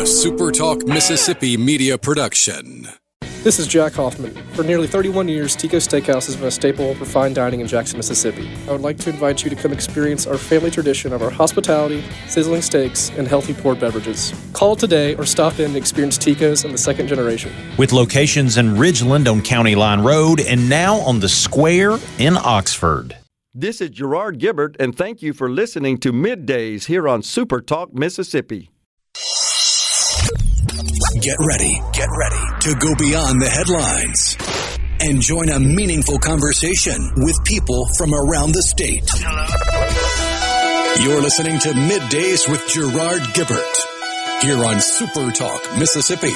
SuperTalk Mississippi Media production. This is Jack Hoffman. For nearly 31 years, Tico's Steakhouse has been a staple for fine dining in Jackson, Mississippi. I would like to invite you to come experience our family tradition of our hospitality, sizzling steaks, and healthy poured beverages. Call today or stop in and experience Tico's in the second generation. With locations in Ridgeland on County Line Road and now on the Square in Oxford. This is Gerard Gibert, and thank you for listening to MidDays here on SuperTalk Mississippi. Get ready to go beyond the headlines and join a meaningful conversation with people from around the state. You're listening to MidDays with Gerard Gibert here on SuperTalk Mississippi.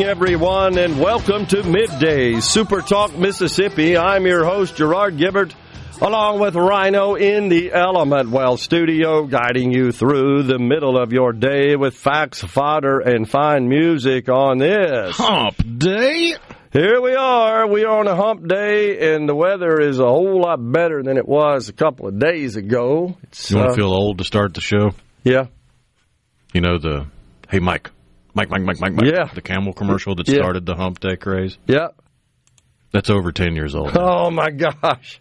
Everyone, and welcome to MidDays, SuperTalk Mississippi. I'm your host, Gerard Gibert, along with Rhino in the Element Well studio, guiding you through the middle of your day with facts, fodder, and fine music on this Hump Day. Here we are. We are on a hump day, and the weather is a whole lot better than it was a couple of days ago. You want to feel old to start the show? Yeah. You know the, hey, Mike. Yeah. The Camel commercial that started the Hump Day craze. Yeah. That's over 10 years old now. Oh, my gosh.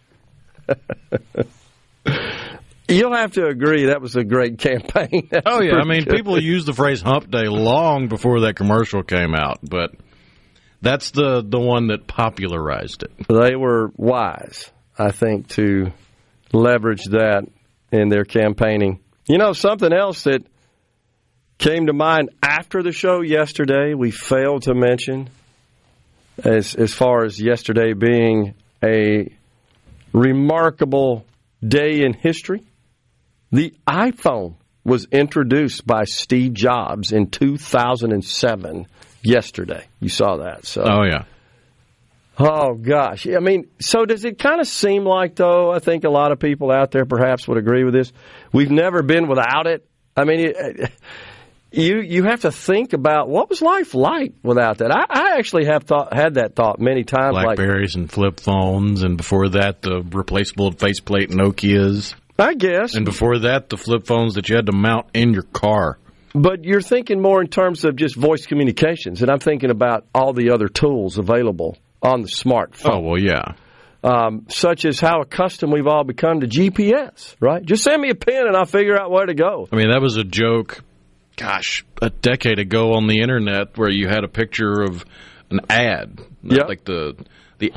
You'll have to agree that was a great campaign. Oh, yeah. I mean, people used the phrase Hump Day long before that commercial came out, but that's the one that popularized it. They were wise, I think, to leverage that in their campaigning. You know, something else that came to mind after the show yesterday, we failed to mention, as far as yesterday being a remarkable day in history. The iPhone was introduced by Steve Jobs in 2007 yesterday. You saw that. So. Oh, yeah. Oh, gosh. I mean, so does it kind of seem like, though, I think a lot of people out there perhaps would agree with this, we've never been without it? I mean, You have to think about what was life like without that. I actually have had that thought many times. Blackberries and flip phones, and before that, the replaceable faceplate Nokias. I guess. And before that, the flip phones that you had to mount in your car. But you're thinking more in terms of just voice communications, and I'm thinking about all the other tools available on the smartphone. Oh, well, yeah. Such as how accustomed we've all become to GPS, right? Just send me a pin and I'll figure out where to go. I mean, that was a joke. Gosh, a decade ago on the internet where you had a picture of an ad, like the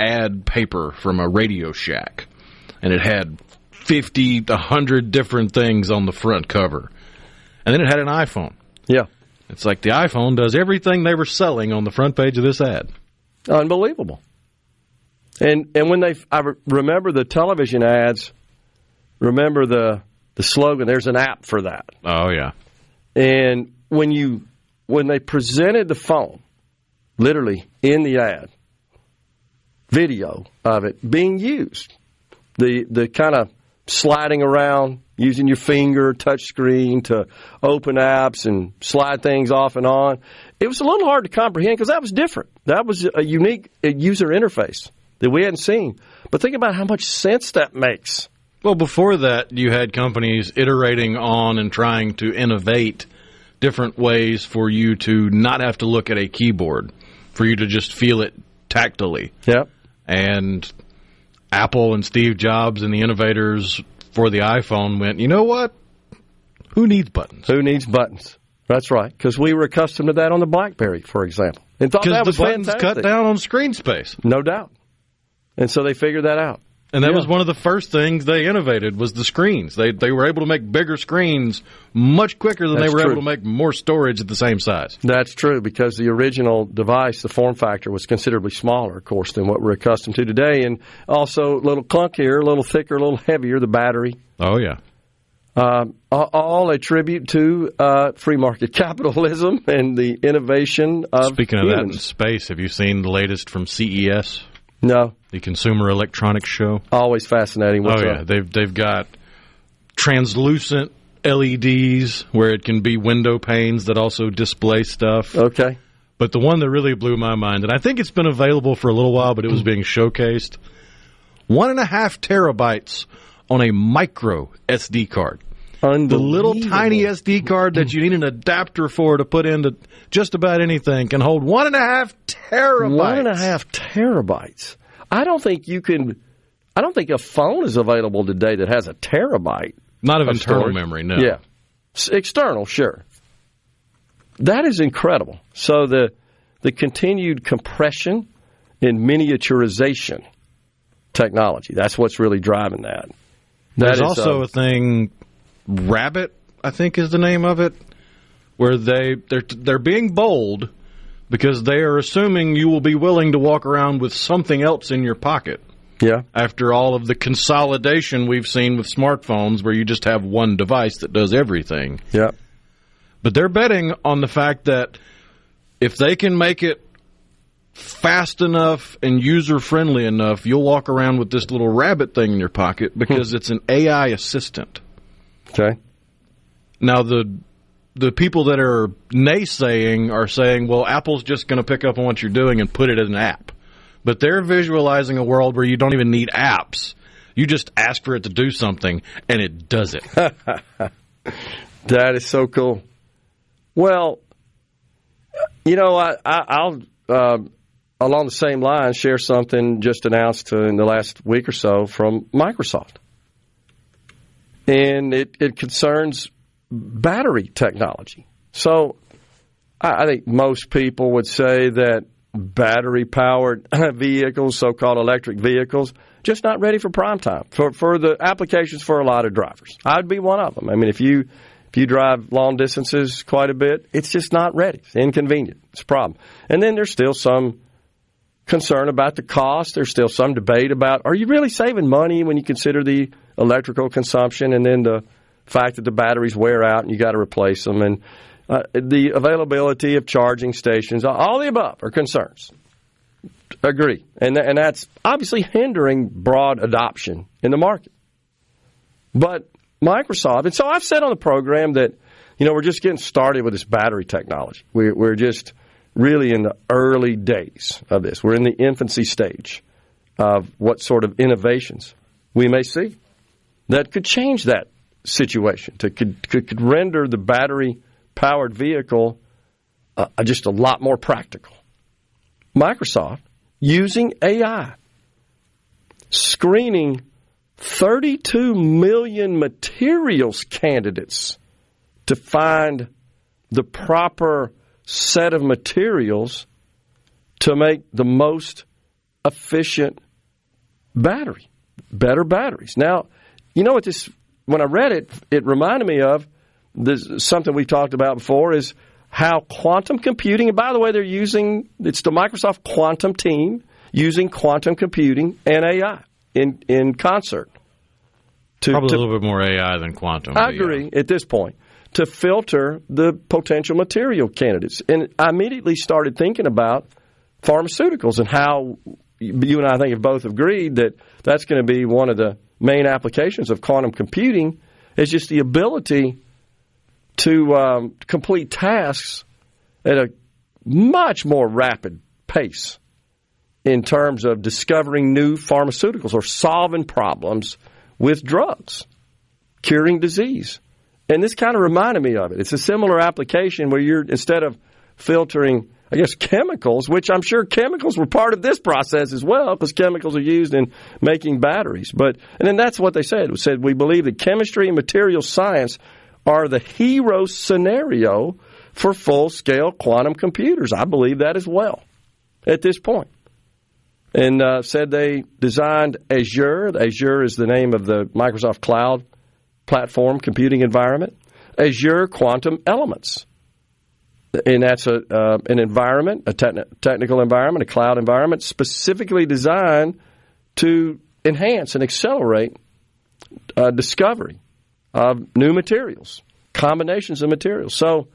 ad paper from a Radio Shack, and it had 50 to 100 different things on the front cover. And then it had an iPhone. Yeah. It's like the iPhone does everything they were selling on the front page of this ad. Unbelievable. And when I remember the television ads, remember the slogan, there's an app for that. Oh, yeah. And when they presented the phone, literally in the ad, video of it being used, the kind of sliding around, using your finger, touch screen to open apps and slide things off and on, it was a little hard to comprehend because that was different. That was a unique user interface that we hadn't seen. But think about how much sense that makes. Well, before that, you had companies iterating on and trying to innovate different ways for you to not have to look at a keyboard, for you to just feel it tactily. Yep. And Apple and Steve Jobs and the innovators for the iPhone went, you know what? Who needs buttons? Who needs buttons? That's right, because we were accustomed to that on the BlackBerry, for example. And thought that was the buttons fantastic. Cut down on screen space. No doubt. And so they figured that out. And that was one of the first things they innovated was the screens. They were able to make bigger screens much quicker than they were able to make more storage at the same size. That's true, because the original device, the form factor, was considerably smaller, of course, than what we're accustomed to today. And also a little clunkier, a little thicker, a little heavier, the battery. Oh, yeah. All a tribute to free market capitalism and the innovation of Speaking of humans. that in space, have you seen the latest from CES? No. The Consumer Electronics Show. Always fascinating. What's yeah, up? they've got translucent LEDs where it can be window panes that also display stuff. Okay. But the one that really blew my mind, and I think it's been available for a little while, but it was being showcased, 1.5 terabytes on a micro SD card. The little tiny SD card that you need an adapter for to put into just about anything can hold 1.5 terabytes. 1.5 terabytes. I don't think a phone is available today that has a terabyte. Not of internal storage. memory, no. Yeah. External, sure. That is incredible. So the continued compression and miniaturization technology, that's what's really driving that. There's also a thing, Rabbit, I think is the name of it, where they're being bold because they are assuming you will be willing to walk around with something else in your pocket. Yeah. After all of the consolidation we've seen with smartphones where you just have one device that does everything. Yeah. But they're betting on the fact that if they can make it fast enough and user-friendly enough, you'll walk around with this little rabbit thing in your pocket because it's an AI assistant. Okay. Now, the people that are naysaying are saying, well, Apple's just going to pick up on what you're doing and put it in an app. But they're visualizing a world where you don't even need apps. You just ask for it to do something, and it does it. That is so cool. Well, I'll along the same line share something just announced in the last week or so from Microsoft. And it concerns battery technology. So I think most people would say that battery-powered vehicles, so-called electric vehicles, just not ready for prime time for the applications for a lot of drivers. I'd be one of them. I mean, if you drive long distances quite a bit, it's just not ready. It's inconvenient. It's a problem. And then there's still some concern about the cost. There's still some debate about, are you really saving money when you consider the electrical consumption and then the fact that the batteries wear out and you got to replace them, and the availability of charging stations, all the above are concerns. Agree. And that's obviously hindering broad adoption in the market. But Microsoft, and so I've said on the program that, we're just getting started with this battery technology. We're just really in the early days of this. We're in the infancy stage of what sort of innovations we may see that could change that situation, could render the battery-powered vehicle just a lot more practical. Microsoft, using AI, screening 32 million materials candidates to find the proper set of materials to make the most efficient battery, better batteries. Now, you know what this, when I read it, it reminded me of something we talked about before, is how quantum computing, and by the way, it's the Microsoft quantum team using quantum computing and AI in concert. Probably a little bit more AI than quantum. I agree at this point, to filter the potential material candidates. And I immediately started thinking about pharmaceuticals and how you and I think have both agreed that that's going to be one of the main applications of quantum computing, is just the ability to complete tasks at a much more rapid pace in terms of discovering new pharmaceuticals or solving problems with drugs, curing disease. And this kind of reminded me of it. It's a similar application where you're, instead of filtering, I guess, chemicals, which I'm sure chemicals were part of this process as well, because chemicals are used in making batteries. And then that's what they said. It said, we believe that chemistry and material science are the hero scenario for full-scale quantum computers. I believe that as well at this point. And said they designed Azure. Azure is the name of the Microsoft Cloud platform computing environment. Azure Quantum Elements. And that's an environment, a technical environment, a cloud environment specifically designed to enhance and accelerate discovery of new materials, combinations of materials. So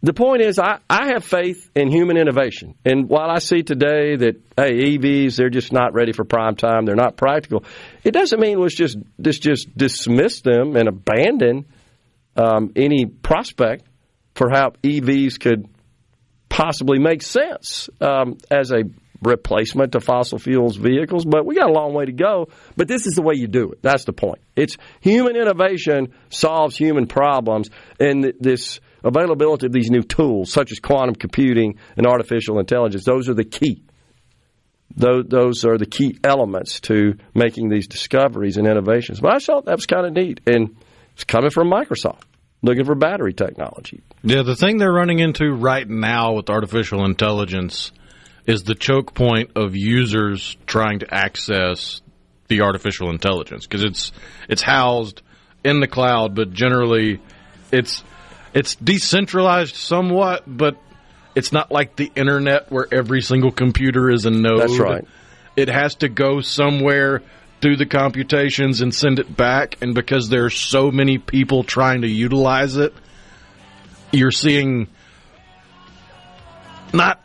the point is, I have faith in human innovation. And while I see today that, hey, EVs, they're just not ready for prime time, they're not practical, it doesn't mean let's just dismiss them and abandon any prospect for how EVs could possibly make sense as a replacement to fossil fuels vehicles. But we got a long way to go. But this is the way you do it. That's the point. It's human innovation solves human problems, and this availability of these new tools, such as quantum computing and artificial intelligence, those are the key. Those are the key elements to making these discoveries and innovations. But I thought that was kind of neat. And it's coming from Microsoft, looking for battery technology. Yeah, the thing they're running into right now with artificial intelligence is the choke point of users trying to access the artificial intelligence, because it's housed in the cloud, but generally it's decentralized somewhat, but it's not like the internet where every single computer is a node. That's right. It has to go somewhere, do the computations, and send it back. And because there are so many people trying to utilize it, you're seeing not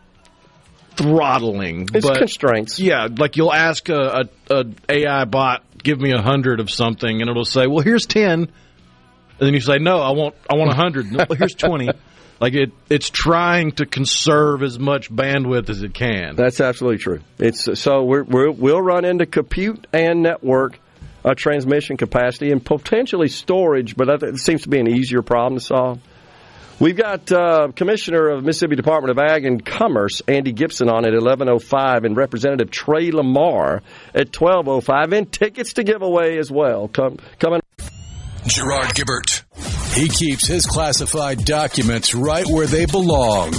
throttling. It's but constraints. Yeah, like you'll ask a AI bot, give me 100 of something, and it'll say, well, here's 10. And then you say, no, I want 100. No, here's 20. Like it's trying to conserve as much bandwidth as it can. That's absolutely true. We'll run into compute and network transmission capacity and potentially storage, but it seems to be an easier problem to solve. We've got Commissioner of Mississippi Department of Ag and Commerce, Andy Gibson, on at 11:05, and Representative Trey Lamar at 12:05, and tickets to give away as well. Coming. Gerard Gibert. He keeps his classified documents right where they belong.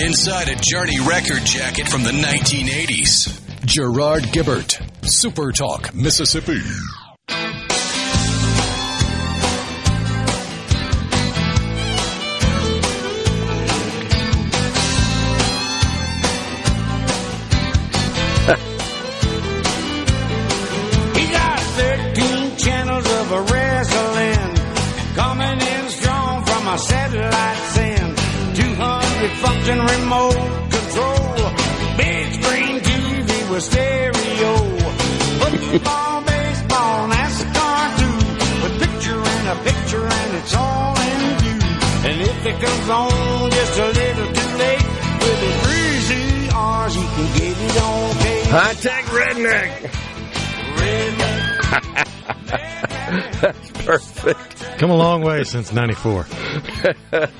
Inside a Journey record jacket from the 1980s. Gerard Gibert. SuperTalk Mississippi. Satellite send 200 function remote control, big screen TV with stereo, football, baseball, NASCAR too, with picture and a picture and it's all in view. And if it comes on just a little too late, with the free CRs you can get it on tape. High-tech redneck. That's perfect. Come a long way since 94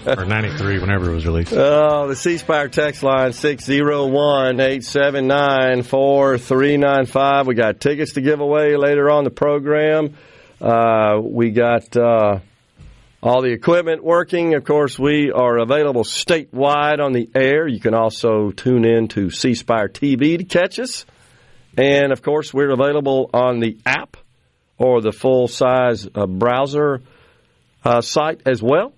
or 93, whenever it was released. Oh, the C Spire text line 601-879-4395. We got tickets to give away later on the program. We got all the equipment working. Of course, we are available statewide on the air. You can also tune in to C Spire TV to catch us. And, of course, we're available on the app or the full-size browser site as well.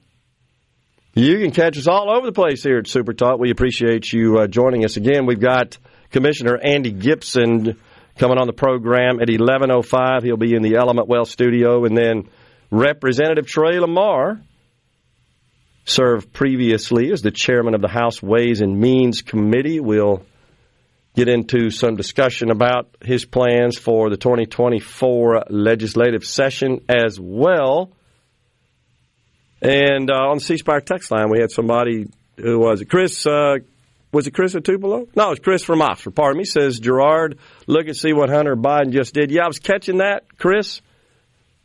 You can catch us all over the place here at Super Talk. We appreciate you joining us again. We've got Commissioner Andy Gibson coming on the program at 11:05. He'll be in the Element Well studio. And then Representative Trey Lamar served previously as the chairman of the House Ways and Means Committee. We'll get into some discussion about his plans for the 2024 legislative session as well. And on the C Spire text line, we had somebody, who was it? Chris, was it Chris at Tupelo? No, it's Chris from Oxford. Pardon me. Says, Gerard, look and see what Hunter Biden just did. Yeah, I was catching that, Chris,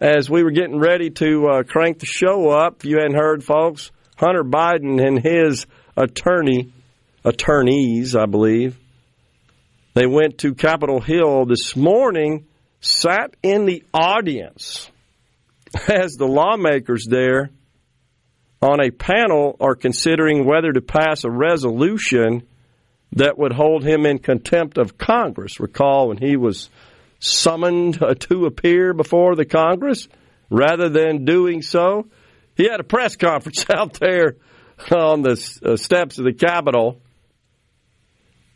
as we were getting ready to crank the show up. If you hadn't heard, folks, Hunter Biden and his attorneys, I believe, they went to Capitol Hill this morning, sat in the audience as the lawmakers there on a panel are considering whether to pass a resolution that would hold him in contempt of Congress. Recall when he was summoned to appear before the Congress, rather than doing so, he had a press conference out there on the steps of the Capitol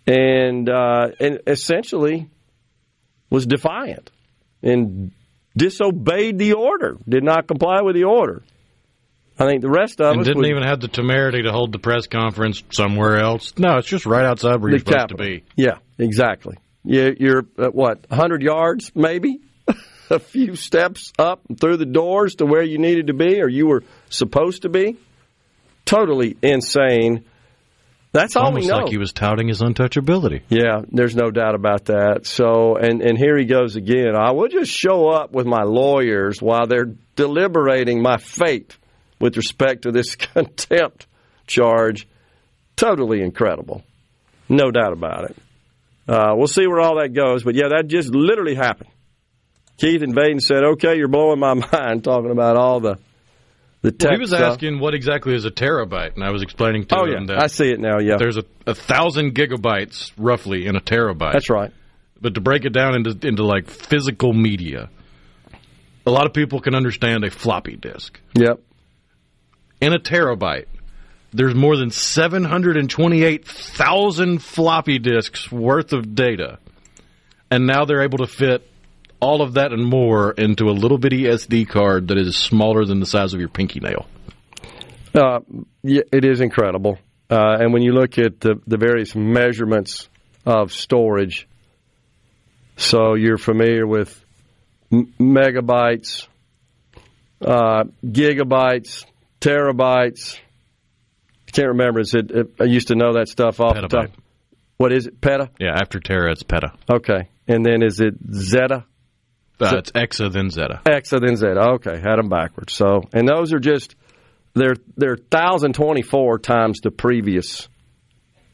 and essentially was defiant and disobeyed the order, did not comply with the order. I think the rest of us didn't even have the temerity to hold the press conference somewhere else. No, it's just right outside where you're supposed to be. Yeah, exactly. You're at 100 yards, maybe? A few steps up and through the doors to where you needed to be or you were supposed to be. Totally insane. That's all we know. Almost like he was touting his untouchability. Yeah, there's no doubt about that. So, and here he goes again. I will just show up with my lawyers while they're deliberating my fate with respect to this contempt charge. Totally incredible. No doubt about it. We'll see where all that goes. But, yeah, that just literally happened. Keith and Baden said, okay, you're blowing my mind, talking about all the tech he was stuff. asking what exactly is a terabyte, and I was explaining to him that I see it now, yeah. There's 1,000 gigabytes, roughly, in a terabyte. That's right. But to break it down into like physical media, a lot of people can understand a floppy disk. Yep. In a terabyte, there's more than 728,000 floppy disks worth of data. And now they're able to fit all of that and more into a little bitty SD card that is smaller than the size of your pinky nail. Yeah, it is incredible. And when you look at the various measurements of storage, so you're familiar with megabytes, gigabytes, terabytes. I can't remember. I used to know that stuff off the top. What is it? Peta? Yeah, after tera, it's peta. Okay. And then is it zeta? It's exa, then zeta. Exa, then zeta. Okay, had them backwards. So, and those are just, they're 1,024 times the previous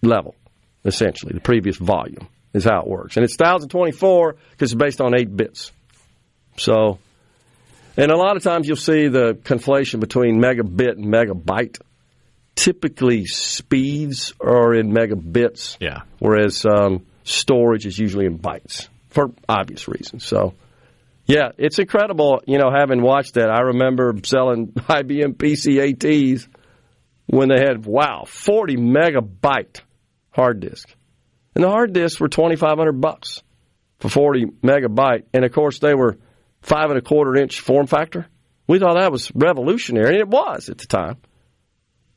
level, essentially. The previous volume is how it works. And it's 1,024 because it's based on 8 bits. So, and a lot of times you'll see the conflation between megabit and megabyte. Typically, speeds are in megabits, whereas storage is usually in bytes for obvious reasons. So, yeah, it's incredible, having watched that. I remember selling IBM PCATs when they had, 40 megabyte hard disk. And the hard disks were $2,500 for 40 megabyte. And, of course, they were 5.25-inch form factor. We thought that was revolutionary, and it was at the time.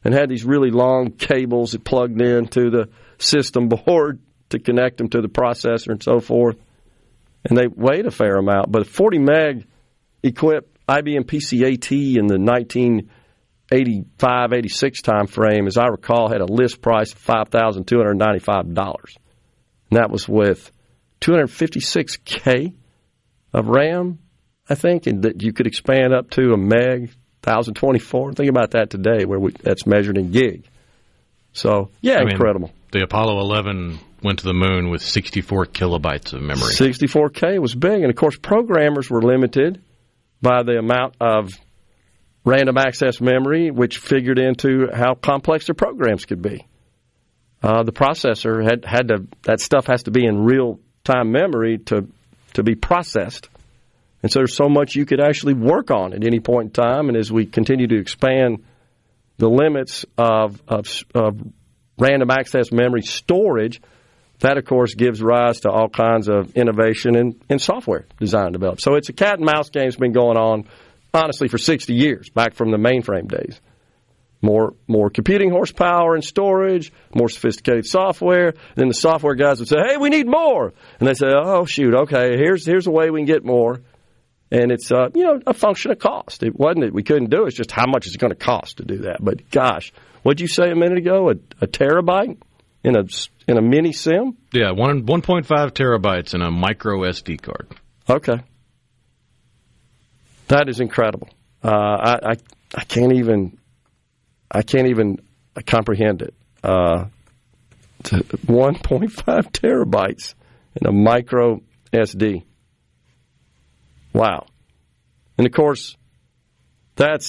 And had these really long cables that plugged into the system board to connect them to the processor and so forth. And they weighed a fair amount. But a 40 meg equipped IBM PCAT in the 1985, 86 time frame, as I recall, had a list price of $5,295. And that was with 256K of RAM, I think, and that you could expand up to a meg, 1,024. Think about that today, where that's measured in gig. So, incredible. The Apollo 11 went to the moon with 64 kilobytes of memory. 64K was big. And, of course, programmers were limited by the amount of random access memory, which figured into how complex their programs could be. The processor had to, that stuff has to be in real-time memory to be processed. And so there's so much you could actually work on at any point in time. And as we continue to expand the limits of random access memory storage, that, of course, gives rise to all kinds of innovation in software design and development. So it's a cat and mouse game that's been going on, honestly, for 60 years, back from the mainframe days. More computing horsepower and storage, more sophisticated software. Then the software guys would say, hey, we need more. And they say, oh, shoot, okay, here's a way we can get more. And it's, a function of cost. It wasn't that we couldn't do it. It's just how much is it going to cost to do that. But, gosh, what did you say a minute ago? A terabyte in a mini SIM? Yeah, 1.5 terabytes in a micro SD card. Okay. That is incredible. I can't even comprehend it. 1.5 terabytes in a micro SD. Wow. And of course, that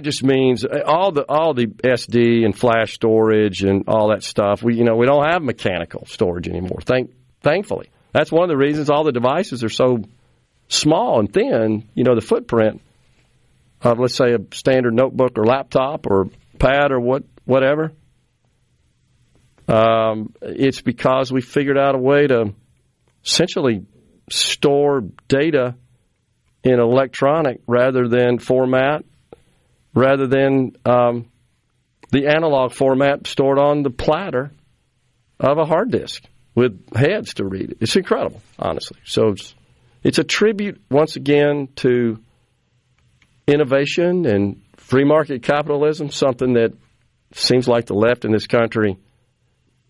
just means all the SD and flash storage and all that stuff. We don't have mechanical storage anymore. Thankfully, that's one of the reasons all the devices are so small and thin. The footprint of, let's say, a standard notebook or laptop or pad or whatever. It's because we figured out a way to essentially store data in electronic rather than format rather than the analog format stored on the platter of a hard disk with heads to read it. It's incredible, honestly. So it's a tribute, once again, to innovation and free market capitalism, something that seems like the left in this country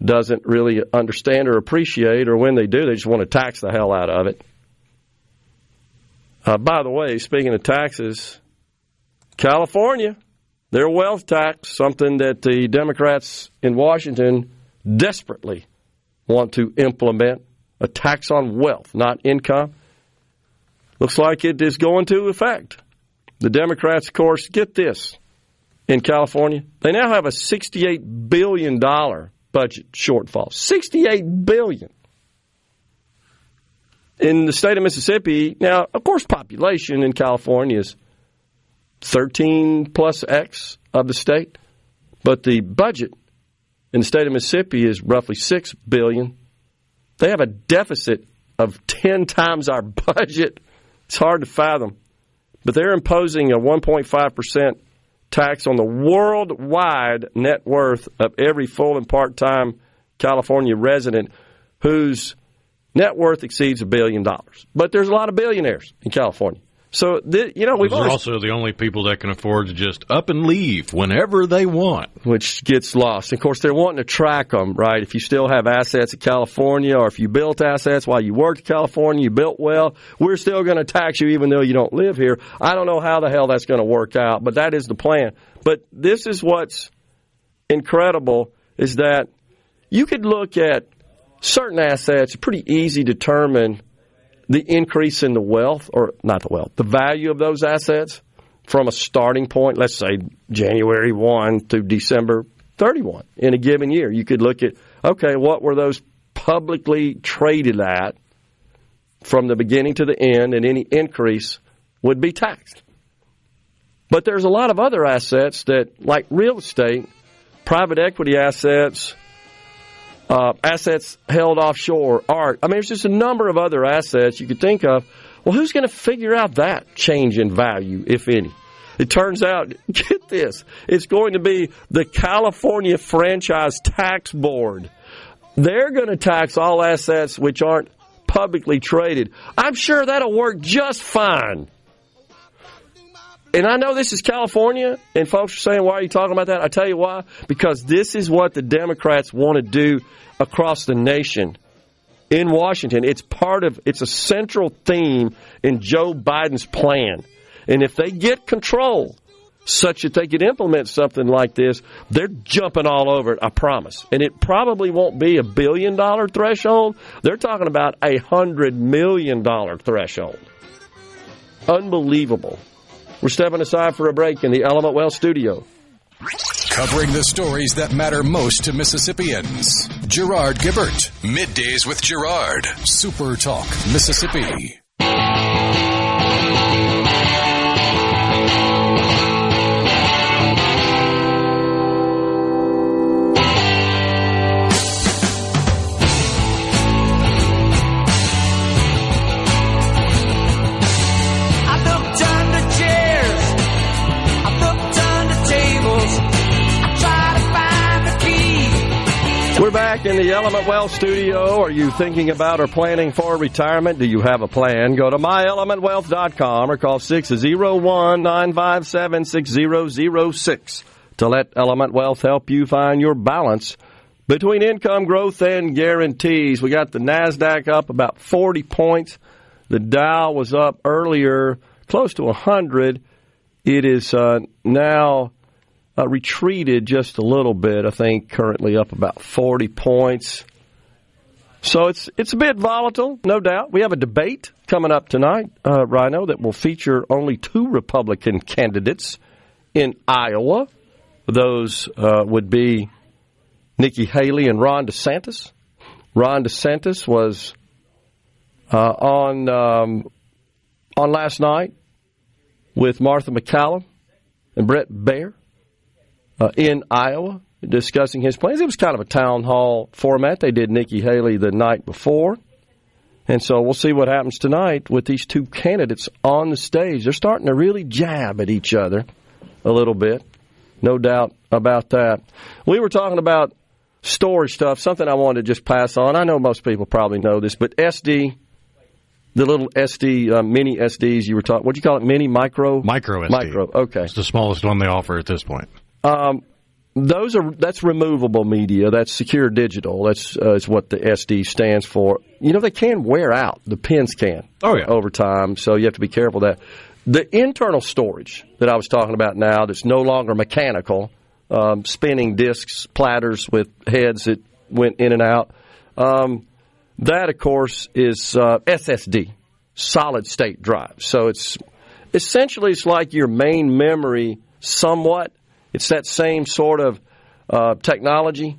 doesn't really understand or appreciate, or when they do, they just want to tax the hell out of it. By the way, speaking of taxes, California, their wealth tax, something that the Democrats in Washington desperately want to implement, a tax on wealth, not income, looks like it is going to effect. The Democrats, of course, get this, in California, they now have a $68 billion budget shortfall. $68 billion. In the state of Mississippi, now, of course, population in California is 13 plus X of the state, but the budget in the state of Mississippi is roughly $6 billion. They have a deficit of 10 times our budget. It's hard to fathom. But they're imposing a 1.5% tax on the worldwide net worth of every full and part-time California resident whose net worth exceeds $1 billion. But there's a lot of billionaires in California. So, we've also the only people that can afford to just up and leave whenever they want. Which gets lost. Of course, they're wanting to track them, right? If you still have assets in California, or if you built assets while you worked in California, you built well, we're still going to tax you even though you don't live here. I don't know how the hell that's going to work out, but that is the plan. But this is what's incredible, is that you could look at certain assets, pretty easy to determine the increase in the wealth, or not the wealth, the value of those assets from a starting point, let's say January 1 to December 31 in a given year. You could look at, okay, what were those publicly traded at from the beginning to the end, and any increase would be taxed. But there's a lot of other assets that, like real estate, private equity assets, assets held offshore, art. I mean, there's just a number of other assets you could think of. Well, who's going to figure out that change in value, if any? It turns out, get this, it's going to be the California Franchise Tax Board. They're going to tax all assets which aren't publicly traded. I'm sure that'll work just fine. And I know this is California, and folks are saying, why are you talking about that? I tell you why. Because this is what the Democrats want to do across the nation. In Washington, it's a central theme in Joe Biden's plan. And if they get control such that they could implement something like this, they're jumping all over it, I promise. And it probably won't be $1 billion threshold. They're talking about $100 million threshold. Unbelievable. We're stepping aside for a break in the Element Wealth studio. Covering the stories that matter most to Mississippians. Gerard Gibert. Middays with Gerard. SuperTalk Mississippi. We're back in the Element Wealth studio. Are you thinking about or planning for retirement? Do you have a plan? Go to myelementwealth.com or call 601-957-6006 to let Element Wealth help you find your balance between income growth and guarantees. We got the NASDAQ up about 40 points. The Dow was up earlier close to 100. It is now retreated just a little bit, I think, currently up about 40 points. So it's a bit volatile, no doubt. We have a debate coming up tonight, Rhino, that will feature only 2 Republican candidates in Iowa. Those would be Nikki Haley and Ron DeSantis. Ron DeSantis was on last night with Martha McCallum and Brett Baer in Iowa, discussing his plans. It was kind of a town hall format. They did Nikki Haley the night before. And so we'll see what happens tonight with these 2 candidates on the stage. They're starting to really jab at each other a little bit. No doubt about that. We were talking about storage stuff, something I wanted to just pass on. I know most people probably know this, but SD, the little SD, mini SDs you were talking, what do you call it, mini, micro? Micro SD. Micro, okay. It's the smallest one they offer at this point. That's removable media. That's secure digital. That's is what the SD stands for. You know, they can wear out. The pins can. Oh, yeah. Over time, so you have to be careful of that. The internal storage that I was talking about now that's no longer mechanical, spinning discs, platters with heads that went in and out, that, of course, is SSD, solid-state drive. So it's like your main memory somewhat. It's that same sort of technology,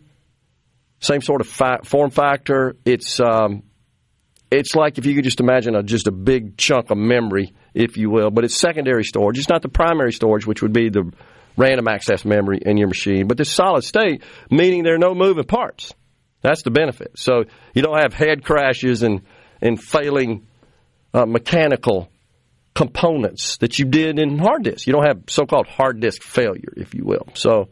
same sort of form factor. It's like if you could just imagine just a big chunk of memory, if you will, but it's secondary storage. It's not the primary storage, which would be the random access memory in your machine. But this solid state, meaning there are no moving parts. That's the benefit. So you don't have head crashes and failing mechanical components that you did in hard disk. You don't have so-called hard disk failure, if you will. So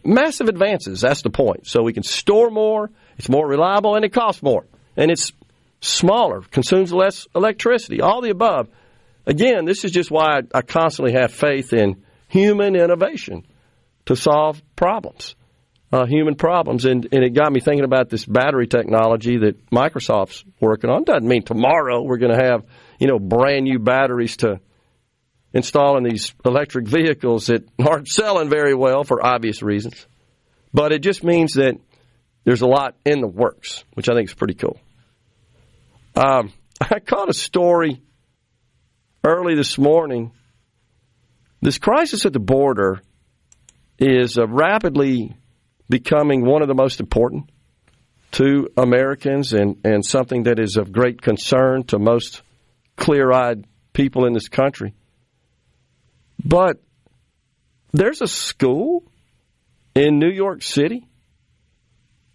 massive advances, that's the point. So we can store more, it's more reliable, and it costs more. And it's smaller, consumes less electricity, all the above. Again, this is just why I constantly have faith in human innovation to solve problems, human problems. And it got me thinking about this battery technology that Microsoft's working on. Doesn't mean tomorrow we're going to have, brand new batteries to install in these electric vehicles that aren't selling very well for obvious reasons. But it just means that there's a lot in the works, which I think is pretty cool. I caught a story early this morning. This crisis at the border is rapidly becoming one of the most important to Americans and something that is of great concern to most clear-eyed people in this country. But there's a school in New York City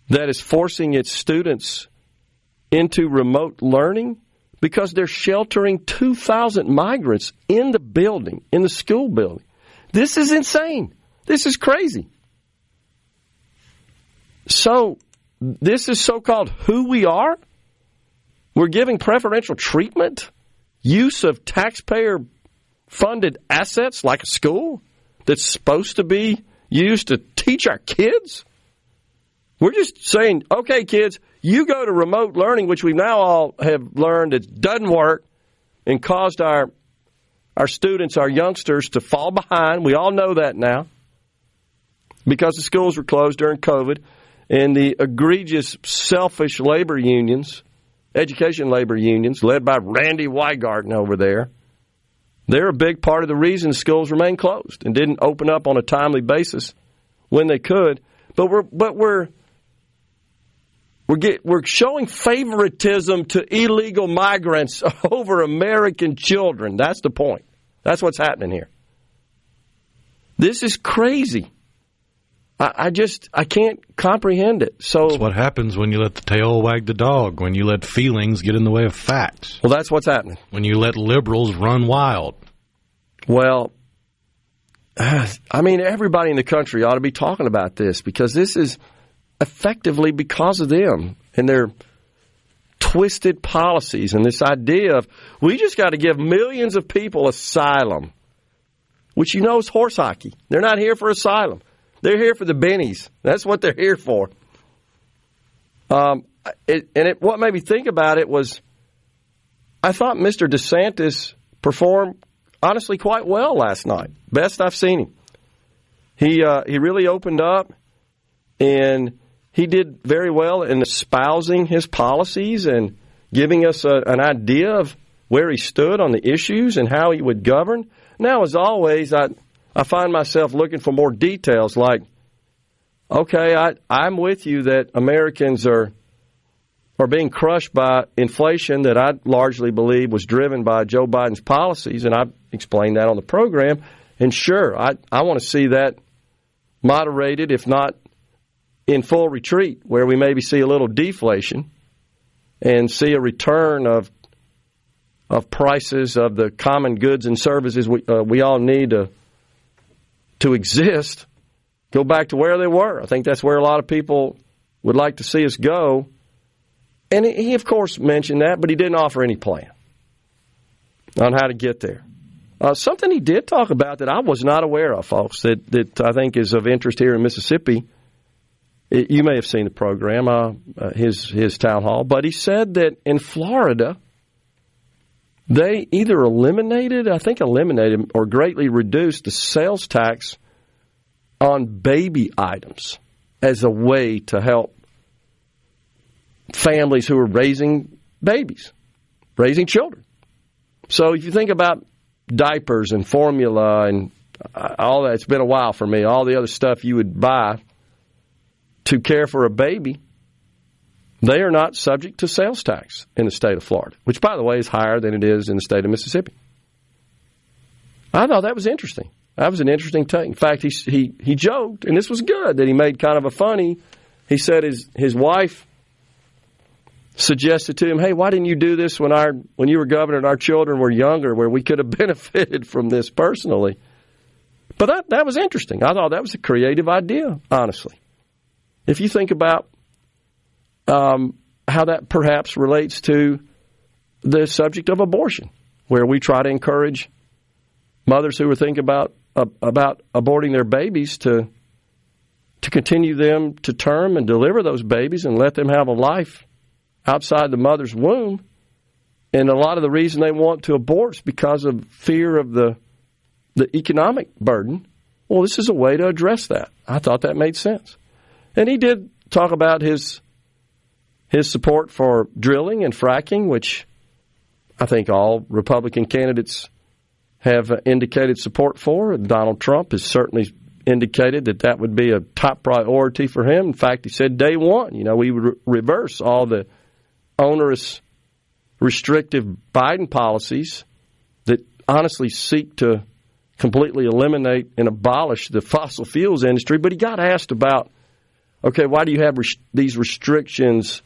that is forcing its students into remote learning because they're sheltering 2,000 migrants in the building, in the school building. This is insane. This is crazy. So this is so-called who we are? We're giving preferential treatment, use of taxpayer-funded assets like a school that's supposed to be used to teach our kids? We're just saying, okay, kids, you go to remote learning, which we now all have learned it doesn't work and caused our students, our youngsters, to fall behind. We all know that now because the schools were closed during COVID and the egregious, selfish labor unions, education labor unions, led by Randy Weigarten over there, they're a big part of the reason schools remain closed and didn't open up on a timely basis when they could. But we're showing favoritism to illegal migrants over American children. That's the point. That's what's happening here. This is crazy. I can't comprehend it. So that's what happens when you let the tail wag the dog, when you let feelings get in the way of facts. Well, that's what's happening. When you let liberals run wild. Well, I mean, everybody in the country ought to be talking about this because this is effectively because of them and their twisted policies and this idea of we just got to give millions of people asylum, which you know is horse hockey. They're not here for asylum. They're here for the bennies. That's what they're here for. What made me think about it was I thought Mr. DeSantis performed honestly quite well last night. Best I've seen him. He really opened up, and he did very well in espousing his policies and giving us an idea of where he stood on the issues and how he would govern. Now, as always, I find myself looking for more details like, okay, I'm with you that Americans are being crushed by inflation that I largely believe was driven by Joe Biden's policies, and I explained that on the program. And sure, I want to see that moderated, if not in full retreat, where we maybe see a little deflation and see a return of prices of the common goods and services we all need to to exist, go back to where they were. I think that's where a lot of people would like to see us go. And he, of course, mentioned that, but he didn't offer any plan on how to get there. Something he did talk about that I was not aware of, folks, that I think is of interest here in Mississippi. You may have seen the program, his town hall, but he said that in Florida, they either eliminated or greatly reduced the sales tax on baby items as a way to help families who are raising babies, raising children. So if you think about diapers and formula and all that, it's been a while for me, all the other stuff you would buy to care for a baby, they are not subject to sales tax in the state of Florida, which, by the way, is higher than it is in the state of Mississippi. I thought that was interesting. That was an interesting take. In fact, he joked, and this was good, that he made kind of a funny. He said his wife suggested to him, hey, why didn't you do this when you were governor and our children were younger, where we could have benefited from this personally? But that was interesting. I thought that was a creative idea, honestly. If you think about how that perhaps relates to the subject of abortion, where we try to encourage mothers who are thinking about aborting their babies to continue them to term and deliver those babies and let them have a life outside the mother's womb. And a lot of the reason they want to abort is because of fear of the economic burden. Well, this is a way to address that. I thought that made sense. And he did talk about his support for drilling and fracking, which I think all Republican candidates have indicated support for. Donald Trump has certainly indicated that would be a top priority for him. In fact, he said day one, we would reverse all the onerous, restrictive Biden policies that honestly seek to completely eliminate and abolish the fossil fuels industry. But he got asked about, okay, why do you have these restrictions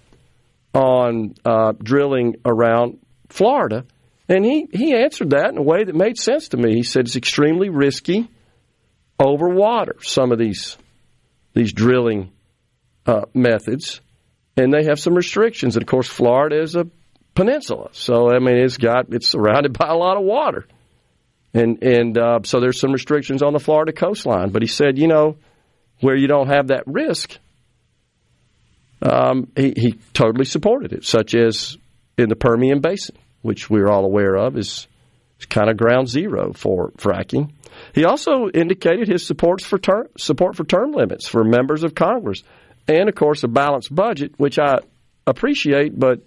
on drilling around Florida? And he answered that in a way that made sense to me. He said it's extremely risky over water, some of these drilling methods, and they have some restrictions. And, of course, Florida is a peninsula, so, it's surrounded by a lot of water. And so there's some restrictions on the Florida coastline. But he said, where you don't have that risk, he totally supported it, such as in the Permian Basin, which we're all aware of is kind of ground zero for fracking. He also indicated his support for term limits for members of Congress, and of course a balanced budget, which I appreciate. But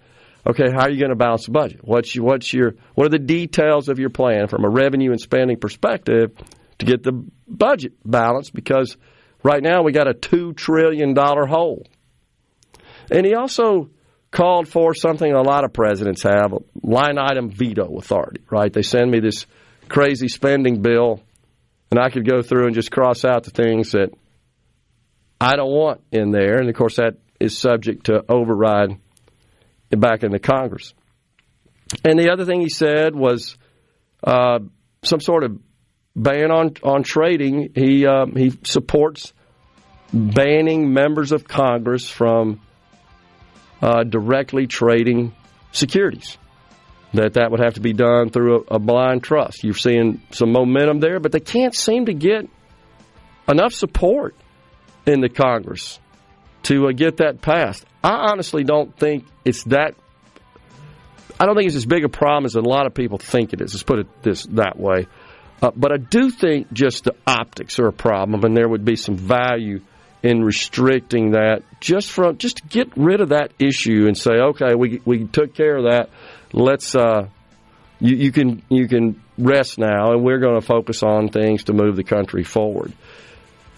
okay, how are you going to balance the budget? What are the details of your plan from a revenue and spending perspective to get the budget balanced? Because right now we got a $2 trillion hole. And he also called for something a lot of presidents have, a line item veto authority, right? They send me this crazy spending bill, and I could go through and just cross out the things that I don't want in there. And, of course, that is subject to override back in the Congress. And the other thing he said was some sort of ban on trading. He supports banning members of Congress from directly trading securities, that would have to be done through a blind trust. You're seeing some momentum there, but they can't seem to get enough support in the Congress to get that passed. I honestly don't think it's that. I don't think it's as big a problem as a lot of people think it is. Let's put it that way. But I do think just the optics are a problem, and there would be some value in restricting that just to get rid of that issue and say, okay, we took care of that. Let's you can rest now, and we're going to focus on things to move the country forward.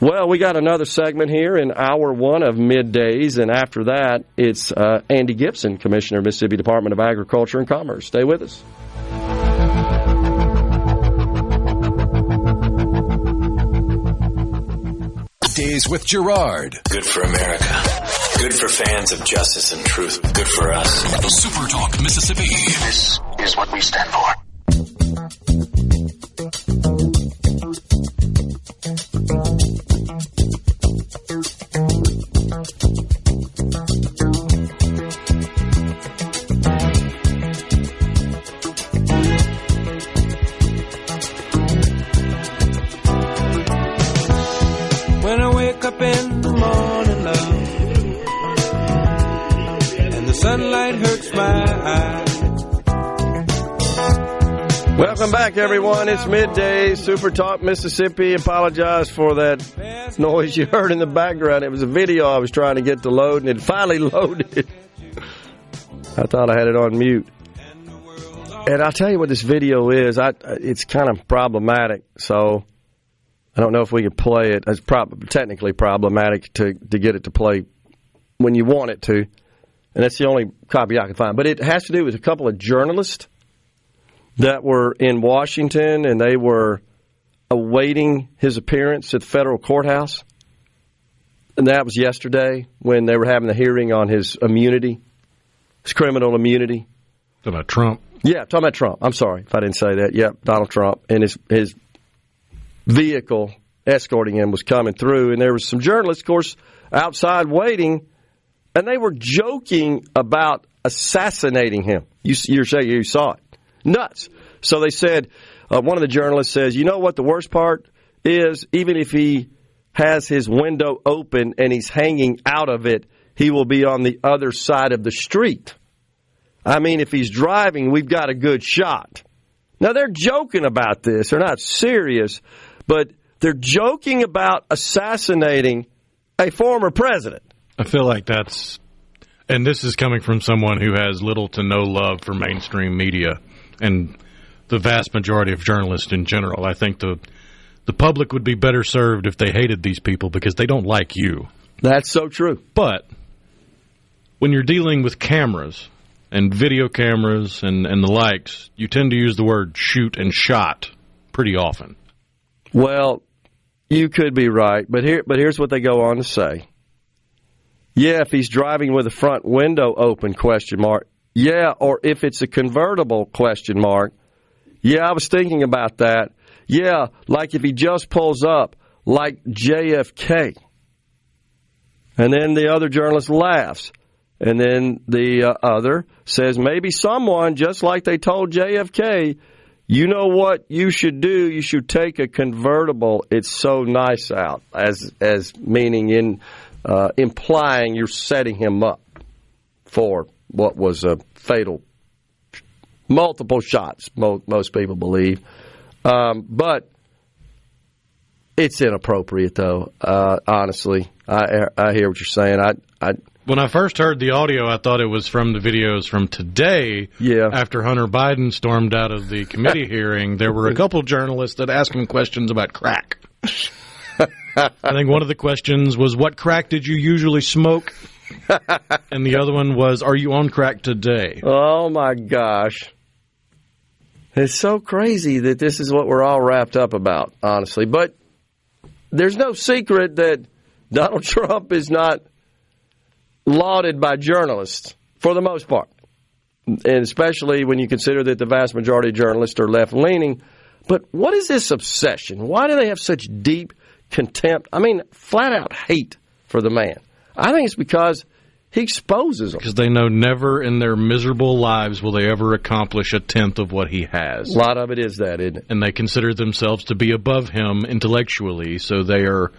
Well, we got another segment here in hour one of Middays, and after that, it's Andy Gibson, Commissioner, Mississippi Department of Agriculture and Commerce. Stay with us. Days with Gerard. Good for America. Good for fans of justice and truth. Good for us. SuperTalk Mississippi. This is what we stand for. sunlight hurts my eyes. Welcome back, everyone. It's MidDays, SuperTalk Mississippi. Apologize for that noise you heard in the background. It was a video I was trying to get to load, and it finally loaded. I thought I had it on mute. And I'll tell you what this video is. It's kind of problematic, so I don't know if we can play it. It's technically problematic to get it to play when you want it to, and that's the only copy I can find. But it has to do with a couple of journalists that were in Washington, and they were awaiting his appearance at the federal courthouse. And that was yesterday when they were having the hearing on his immunity, his criminal immunity. Talking about Trump? Yeah, talking about Trump. I'm sorry if I didn't say that. Yep, Donald Trump. And his vehicle escorting him was coming through, and there was some journalists, of course, outside waiting, and they were joking about assassinating him. You're saying you saw it. Nuts. So they said, one of the journalists says, you know what the worst part is? Even if he has his window open and he's hanging out of it, he will be on the other side of the street. I mean, if he's driving, we've got a good shot. Now, they're joking about this. They're not serious, but they're joking about assassinating a former president. I feel like that's, and this is coming from someone who has little to no love for mainstream media and the vast majority of journalists in general. I think the public would be better served if they hated these people because they don't like you. That's so true. But when you're dealing with cameras and video cameras and the likes, you tend to use the word shoot and shot pretty often. Well, you could be right, but here's what they go on to say. Yeah, if he's driving with the front window open, ? Yeah, or if it's a convertible, ? Yeah, I was thinking about that. Yeah, like if he just pulls up, like JFK. And then the other journalist laughs. And then the other says, maybe someone, just like they told JFK, you know what you should do? You should take a convertible. It's so nice out, as meaning implying you're setting him up for what was a fatal, multiple shots, most people believe. But it's inappropriate, though, honestly. I hear what you're saying. When I first heard the audio, I thought it was from the videos from today. Yeah. After Hunter Biden stormed out of the committee hearing, there were a couple journalists that asked him questions about crack. I think one of the questions was, what crack did you usually smoke? And the other one was, are you on crack today? Oh, my gosh. It's so crazy that this is what we're all wrapped up about, honestly. But there's no secret that Donald Trump is not lauded by journalists, for the most part. And especially when you consider that the vast majority of journalists are left-leaning. But what is this obsession? Why do they have such deep contempt? I mean, flat-out hate for the man. I think it's because he exposes them. Because they know never in their miserable lives will they ever accomplish a tenth of what he has. A lot of it is that, isn't it? And they consider themselves to be above him intellectually, so they are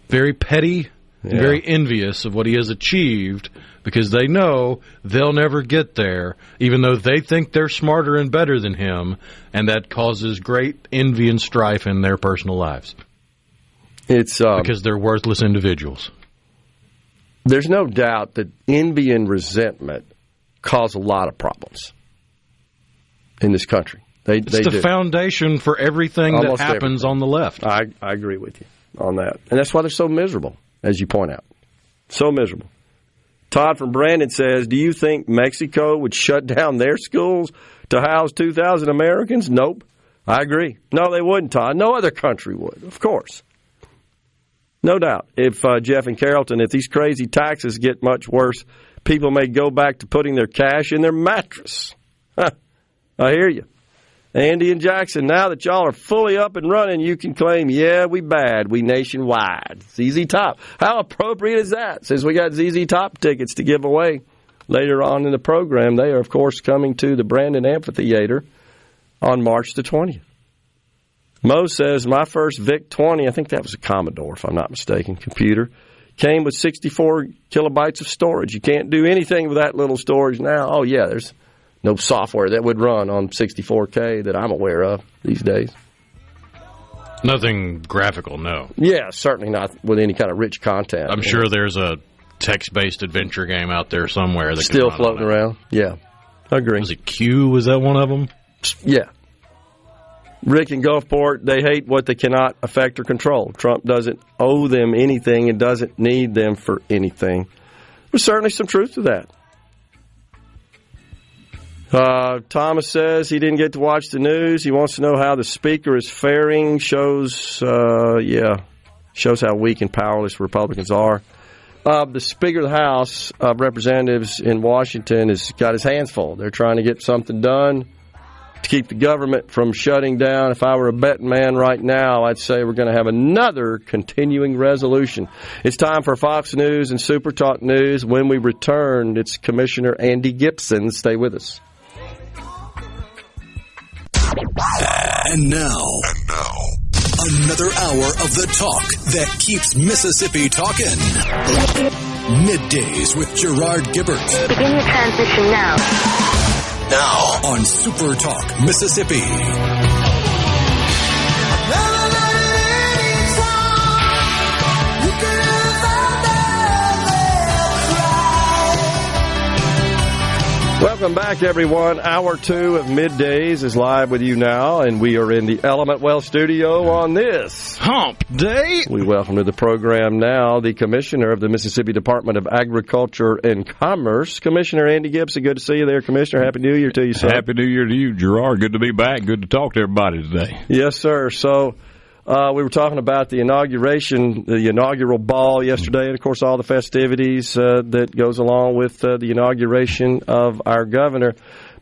very petty and very envious of what he has achieved because they know they'll never get there, even though they think they're smarter and better than him, and that causes great envy and strife in their personal lives. It's because they're worthless individuals. There's no doubt that envy and resentment cause a lot of problems in this country. It's the foundation for everything that happens on the left. I agree with you on that. And that's why they're so miserable, as you point out. So miserable. Todd from Brandon says, do you think Mexico would shut down their schools to house 2,000 Americans? Nope. I agree. No, they wouldn't, Todd. No other country would, of course. No doubt. If Jeff and Carrollton, if these crazy taxes get much worse, people may go back to putting their cash in their mattress. I hear you. Andy and Jackson, now that y'all are fully up and running, you can claim, yeah, we bad. We nationwide. ZZ Top. How appropriate is that? Since we got ZZ Top tickets to give away later on in the program, they are, of course, coming to the Brandon Amphitheater on March the 20th. Mo says, my first VIC-20, I think that was a Commodore, if I'm not mistaken, computer, came with 64 kilobytes of storage. You can't do anything with that little storage now. Oh, yeah, there's no software that would run on 64K that I'm aware of these days. Nothing graphical, no. Yeah, certainly not with any kind of rich content. I'm sure there's a text-based adventure game out there somewhere that still floating around. Yeah, I agree. Was it Q? Was that one of them? Yeah. Rick in Gulfport, they hate what they cannot affect or control. Trump doesn't owe them anything and doesn't need them for anything. There's certainly some truth to that. Thomas says he didn't get to watch the news. He wants to know how the speaker is faring. Shows how weak and powerless Republicans are. The Speaker of the House of Representatives in Washington has got his hands full. They're trying to get something done to keep the government from shutting down. If I were a betting man right now, I'd say we're going to have another continuing resolution. It's time for Fox News and SuperTalk News. When we return, it's Commissioner Andy Gibson. Stay with us. And now, another hour of the talk that keeps Mississippi talking. Middays with Gerard Gibert. Begin your transmission now. Now on SuperTalk Mississippi. Welcome back, everyone. Hour 2 of Middays is live with you now, and we are in the Element Well studio on this Hump Day. We welcome to the program now the Commissioner of the Mississippi Department of Agriculture and Commerce, Commissioner Andy Gibson. Good to see you there, Commissioner. Happy New Year to you, sir. Happy New Year to you, Gerard. Good to be back. Good to talk to everybody today. Yes, sir. So we were talking about the inaugural ball yesterday, and, of course, all the festivities that goes along with the inauguration of our governor.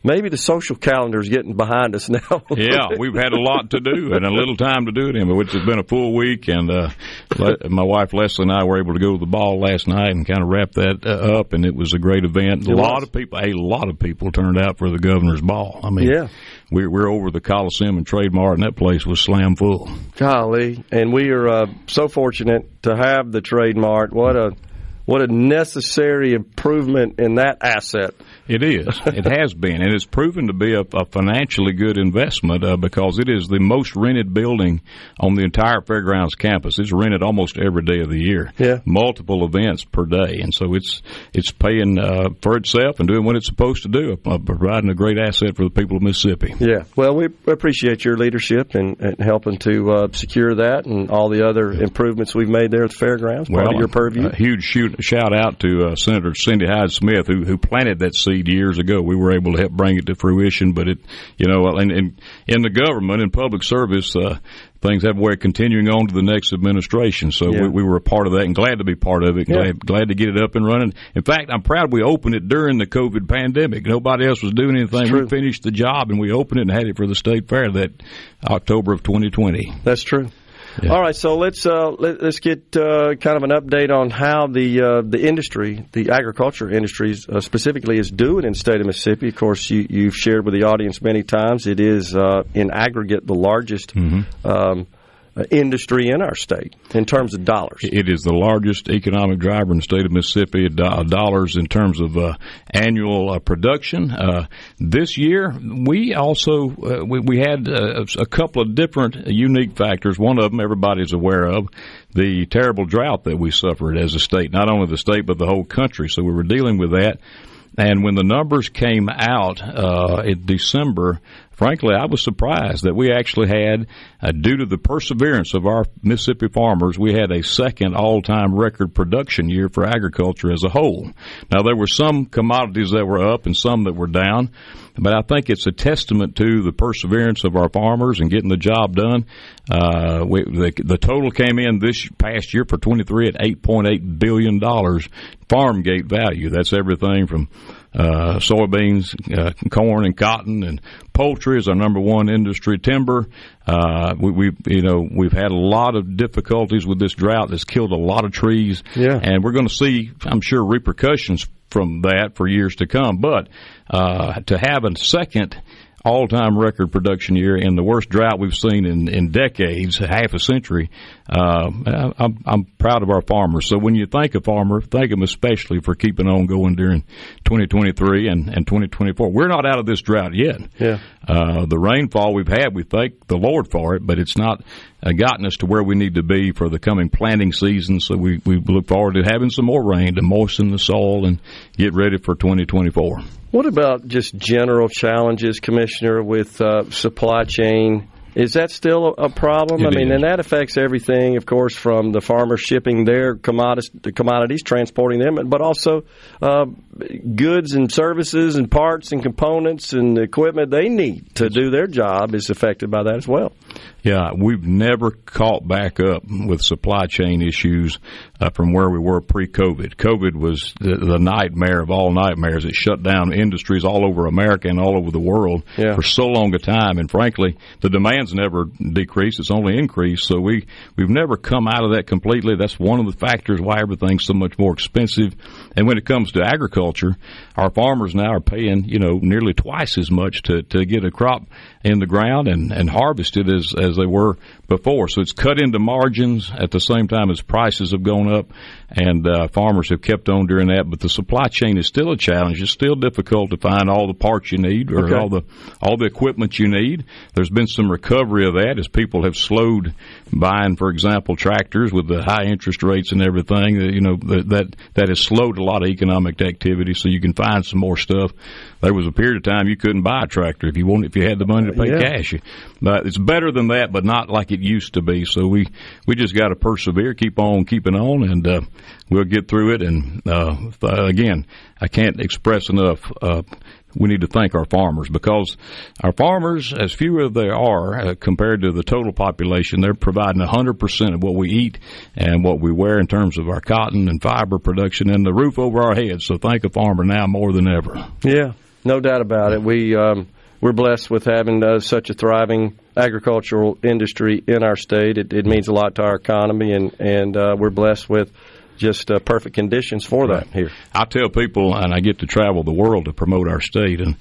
Maybe the social calendar is getting behind us now. Yeah, we've had a lot to do and a little time to do it in, which has been a full week. And my wife Leslie and I were able to go to the ball last night and kind of wrap that up, and it was a great event. A lot of people turned out for the governor's ball. I mean, yeah. We're over the Coliseum and Trade Mart, and that place was slam full. Golly, and we are so fortunate to have the Trade Mart. What a necessary improvement in that asset. It is. It has been. And it's proven to be a financially good investment because it is the most rented building on the entire Fairgrounds campus. It's rented almost every day of the year. Yeah. Multiple events per day. And so it's paying for itself and doing what it's supposed to do, providing a great asset for the people of Mississippi. Yeah. Well, we appreciate your leadership and helping to secure that and all the other improvements we've made there at the Fairgrounds. Part of your purview. A huge shout out to Senator Cindy Hyde-Smith, who planted that seed years ago. We were able to help bring it to fruition, but in the government and public service, things have a way of continuing on to the next administration. So we were a part of that and glad to be part of it. Glad to get it up and running. In fact, I'm proud we opened it during the COVID pandemic. Nobody else was doing anything. We finished the job and we opened it and had it for the state fair that October of 2020. That's true. Yeah. All right, so let's get kind of an update on how the industry, the agriculture industry specifically, is doing in the state of Mississippi. Of course, you've shared with the audience many times. It is in aggregate the largest industry in our state in terms of dollars. It is the largest economic driver in the state of Mississippi, dollars in terms of annual production. This year, we also we had a couple of different unique factors. One of them everybody's aware of, the terrible drought that we suffered as a state, not only the state but the whole country. So we were dealing with that. And when the numbers came out in December, frankly, I was surprised that we actually had, due to the perseverance of our Mississippi farmers, we had a second all-time record production year for agriculture as a whole. Now, there were some commodities that were up and some that were down, but I think it's a testament to the perseverance of our farmers and getting the job done. The total came in this past year for 23 at $8.8 billion farm gate value. That's everything from soybeans, corn, and cotton, and poultry is our number one industry. Timber. We've had a lot of difficulties with this drought that's killed a lot of trees, and we're going to see, I'm sure, repercussions from that for years to come. But to have a second all-time record production year and the worst drought we've seen in decades, half a century. I'm proud of our farmers. So when you thank a farmer, thank them especially for keeping on going during 2023 and 2024. We're not out of this drought yet. Yeah. The rainfall we've had, we thank the Lord for it, but it's not gotten us to where we need to be for the coming planting season. So we look forward to having some more rain to moisten the soil and get ready for 2024. What about just general challenges, Commissioner, with supply chain? Is that still a problem? And that affects everything, of course, from the farmers shipping their commodities, transporting them, but also goods and services and parts and components and equipment they need to do their job is affected by that as well. Yeah, we've never caught back up with supply chain issues from where we were pre-COVID. COVID was the nightmare of all nightmares. It shut down industries all over America and all over the world for so long a time. And frankly, the demand's never decreased. It's only increased. So we've never come out of that completely. That's one of the factors why everything's so much more expensive. And when it comes to agriculture, our farmers now are paying, nearly twice as much to get a crop in the ground and harvested as they were before. So it's cut into margins at the same time as prices have gone up, and farmers have kept on doing that. But the supply chain is still a challenge. It's still difficult to find all the parts you need or all the equipment you need. There's been some recovery of that as people have slowed buying, for example, tractors with the high interest rates and everything. That has slowed a lot of economic activity, so you can find some more stuff. There was a period of time you couldn't buy a tractor if you had the money to pay cash. But it's better than that, but not like it used to be. So we just got to persevere, keep on keeping on, and we'll get through it. And again, I can't express enough. We need to thank our farmers, because our farmers, as few as they are compared to the total population, they're providing 100% of what we eat and what we wear in terms of our cotton and fiber production and the roof over our heads. So thank a farmer now more than ever. Yeah, no doubt about it. We're blessed with having such a thriving agricultural industry in our state. It means a lot to our economy, and we're blessed with just perfect conditions for that here. I tell people, and I get to travel the world to promote our state, and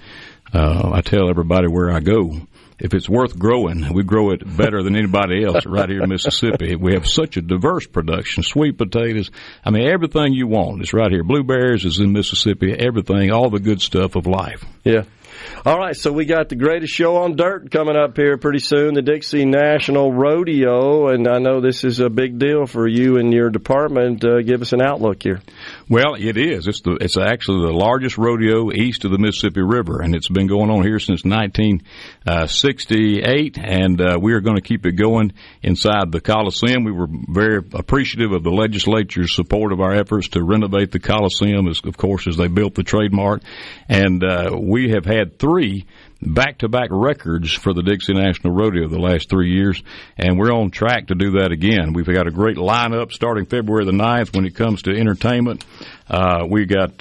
I tell everybody where I go, if it's worth growing, we grow it better than anybody else right here in Mississippi. We have such a diverse production, sweet potatoes. I mean, everything you want is right here. Blueberries is in Mississippi, everything, all the good stuff of life. Yeah. All right, so we got the greatest show on dirt coming up here pretty soon, the Dixie National Rodeo, and I know this is a big deal for you and your department. Give us an outlook here. Well, it is. It's actually the largest rodeo east of the Mississippi River, and it's been going on here since 1968, and we are going to keep it going inside the Coliseum. We were very appreciative of the legislature's support of our efforts to renovate the Coliseum, as they built the trademark, and we have had 3 back-to-back records for the Dixie National Rodeo the last 3 years, and we're on track to do that again. We've got a great lineup starting February the 9th when it comes to entertainment. We got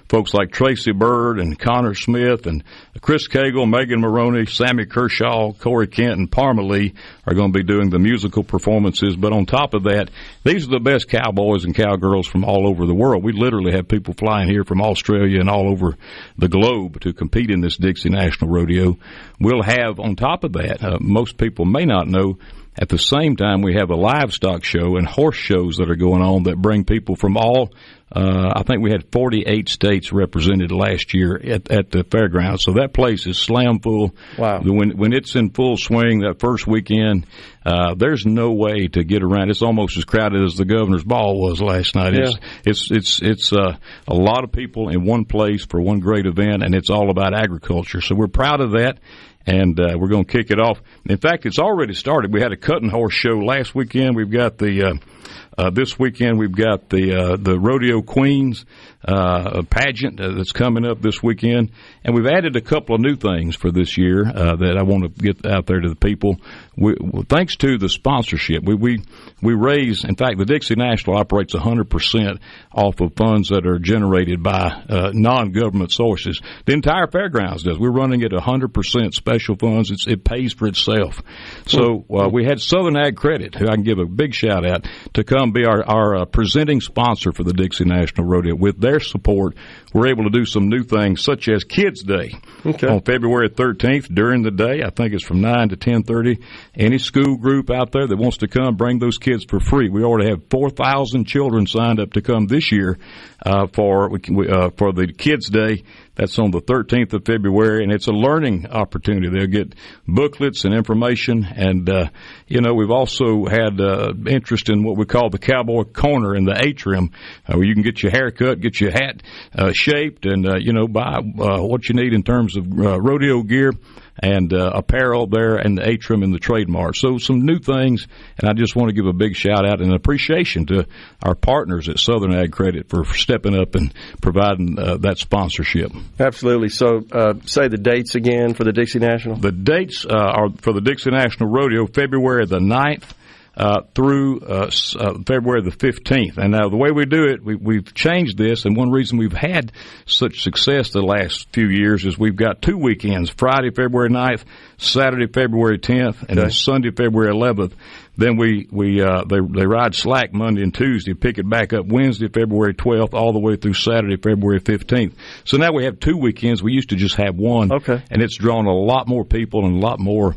folks like Tracy Bird and Connor Smith and Chris Cagle, Megan Maroney, Sammy Kershaw, Corey Kent, and Parma Lee are going to be doing the musical performances. But on top of that, these are the best cowboys and cowgirls from all over the world. We literally have people flying here from Australia and all over the globe to compete in this Dixie National Rodeo. We'll have, on top of that, most people may not know, at the same time, we have a livestock show and horse shows that are going on that bring people from all, I think we had 48 states represented last year at the fairgrounds. So that place is slam full. Wow. When it's in full swing that first weekend, there's no way to get around. It's almost as crowded as the Governor's Ball was last night. Yeah. It's a lot of people in one place for one great event, and it's all about agriculture. So we're proud of that. And we're going to kick it off. In fact, it's already started. We had a cutting horse show last weekend. We've got this weekend we've got the Rodeo Queens pageant that's coming up this weekend, and we've added a couple of new things for this year that I want to get out there to the people. Thanks to the sponsorship, we raise. In fact, the Dixie National operates 100% off of funds that are generated by non-government sources. The entire fairgrounds does. We're running at 100% special funds. It pays for itself. So we had Southern Ag Credit, who I can give a big shout out, to come be our presenting sponsor for the Dixie National Rodeo. With their support, we're able to do some new things, such as Kids Day on February 13th during the day. I think it's from 9 to 10:30. Any school group out there that wants to come, bring those kids for free. We already have 4,000 children signed up to come this year for the Kids Day. That's on the 13th of February, and it's a learning opportunity. They'll get booklets and information, and, we've also had interest in what we call the Cowboy Corner in the atrium, where you can get your hair cut, get your hat shaped, and, buy what you need in terms of rodeo gear and apparel there and the atrium and the Trade Mart. So some new things, and I just want to give a big shout-out and appreciation to our partners at Southern Ag Credit for stepping up and providing that sponsorship. Absolutely. So say the dates again for the Dixie National. The dates are for the Dixie National Rodeo, February the 9th. Through February the 15th. And now the way we do it, we've changed this, and one reason we've had such success the last few years is we've got 2 weekends, Friday, February 9th, Saturday, February 10th, and then Sunday, February 11th. Then they ride slack Monday and Tuesday, pick it back up Wednesday, February 12th, all the way through Saturday, February 15th. So now we have 2 weekends. We used to just have one, and it's drawn a lot more people and a lot more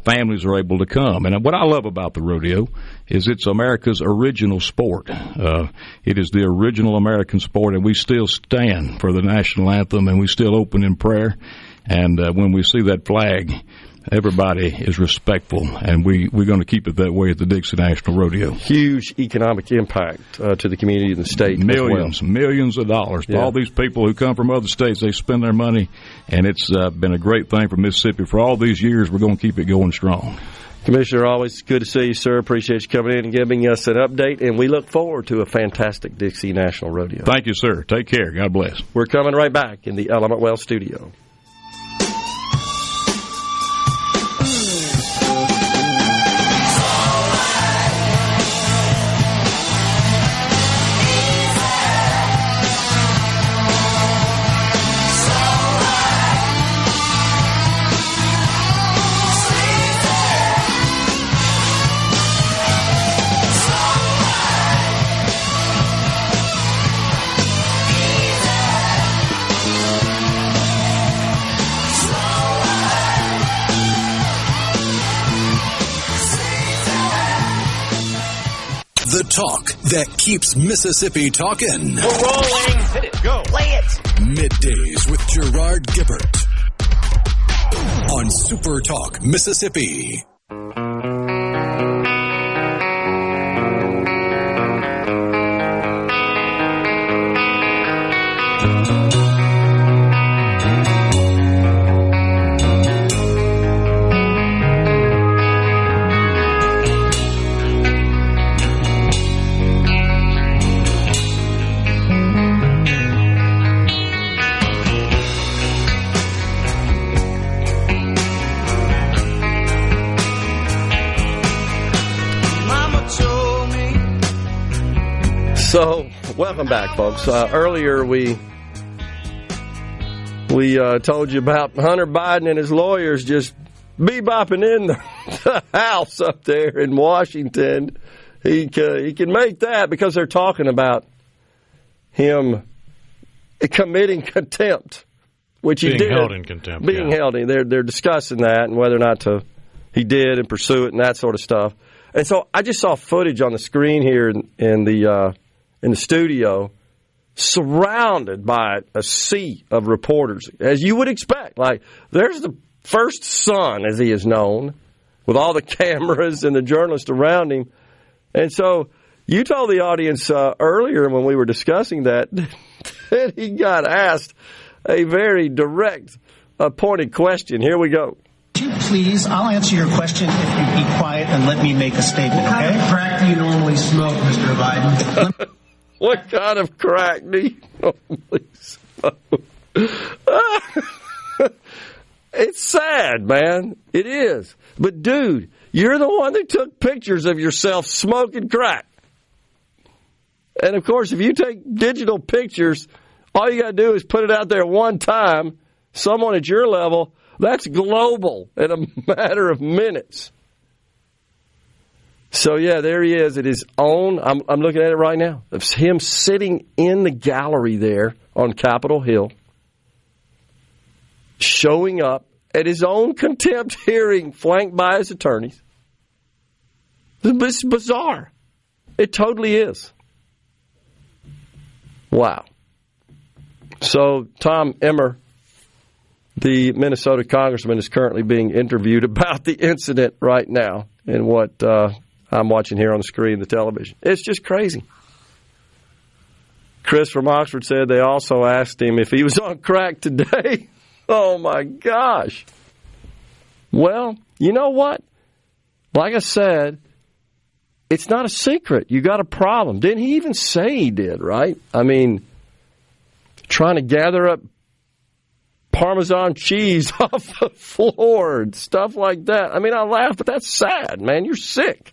families are able to come. And what I love about the rodeo is it's America's original sport. It is the original American sport, and we still stand for the national anthem, and we still open in prayer. And when we see that flag, everybody is respectful, and we're going to keep it that way at the Dixie National Rodeo. Huge economic impact to the community and the state. Millions of dollars. Yeah. All these people who come from other states, they spend their money, and it's been a great thing for Mississippi. For all these years, we're going to keep it going strong. Commissioner, always good to see you, sir. Appreciate you coming in and giving us an update, and we look forward to a fantastic Dixie National Rodeo. Thank you, sir. Take care. God bless. We're coming right back in the Element Well studio. The talk that keeps Mississippi talking. We're rolling. Hit it. Go. Play it. Middays with Gerard Gibert on SuperTalk Mississippi. So, welcome back, folks. Earlier, we told you about Hunter Biden and his lawyers just bebopping in the house up there in Washington. He can make that because they're talking about him committing contempt, which he did. Being held in contempt. Being held in. They're discussing that and whether or not he did and pursue it and that sort of stuff. And so I just saw footage on the screen here in the studio, surrounded by a sea of reporters, as you would expect. Like, there's the first son, as he is known, with all the cameras and the journalists around him. And so you told the audience earlier when we were discussing that he got asked a very direct, pointed question. Here we go. Please, I'll answer your question if you be quiet and let me make a statement, okay? What kind of crack do you normally smoke, Mr. Biden? What kind of crack do you normally smoke? It's sad, man. It is. But, dude, you're the one that took pictures of yourself smoking crack. And, of course, if you take digital pictures, all you got to do is put it out there one time. Someone at your level, that's global in a matter of minutes. So, yeah, there he is at his own. I'm looking at it right now. It's him sitting in the gallery there on Capitol Hill, showing up at his own contempt hearing, flanked by his attorneys. It's bizarre. It totally is. Wow. So, Tom Emmer, the Minnesota congressman, is currently being interviewed about the incident right now and what I'm watching here on the screen, the television. It's just crazy. Chris from Oxford said they also asked him if he was on crack today. Oh, my gosh. Well, you know what? Like I said, it's not a secret. You got a problem. Didn't he even say he did, right? I mean, trying to gather up Parmesan cheese off the floor and stuff like that. I mean, I laugh, but that's sad, man. You're sick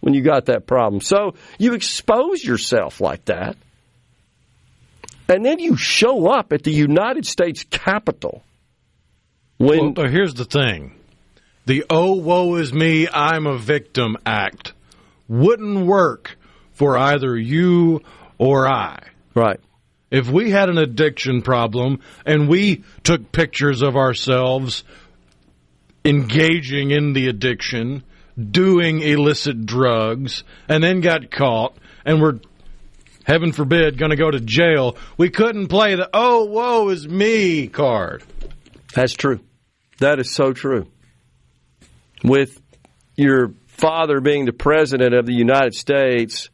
when you got that problem. So you expose yourself like that, and then you show up at the United States Capitol. Well, here's the thing. The "oh, woe is me, I'm a victim" act wouldn't work for either you or I. Right. If we had an addiction problem and we took pictures of ourselves engaging in the addiction, doing illicit drugs, and then got caught and were, heaven forbid, going to go to jail, we couldn't play the "oh, woe is me" card. That's true. That is so true. With your father being the president of the United States,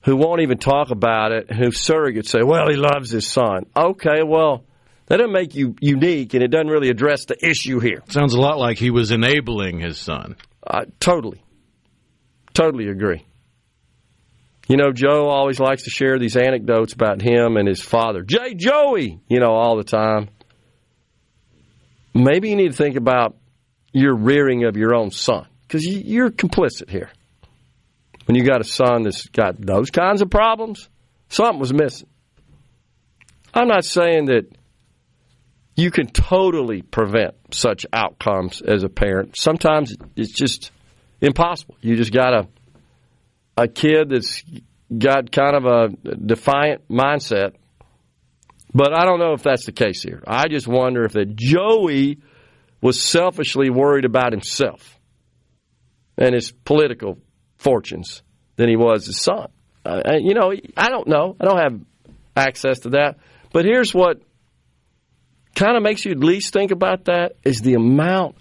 who won't even talk about it, who surrogates say, well, he loves his son. Okay, well, that doesn't make you unique, and it doesn't really address the issue here. Sounds a lot like he was enabling his son. Totally agree. You know, Joe always likes to share these anecdotes about him and his father. Joey, all the time. Maybe you need to think about your rearing of your own son, because you're complicit here. When you got a son that's got those kinds of problems, something was missing. I'm not saying that you can totally prevent such outcomes as a parent. Sometimes it's just impossible. You just got a kid that's got kind of a defiant mindset. But I don't know if that's the case here. I just wonder if that Joey was selfishly worried about himself and his political fortunes than he was his son. I don't know. I don't have access to that. But here's what kind of makes you at least think about that is the amount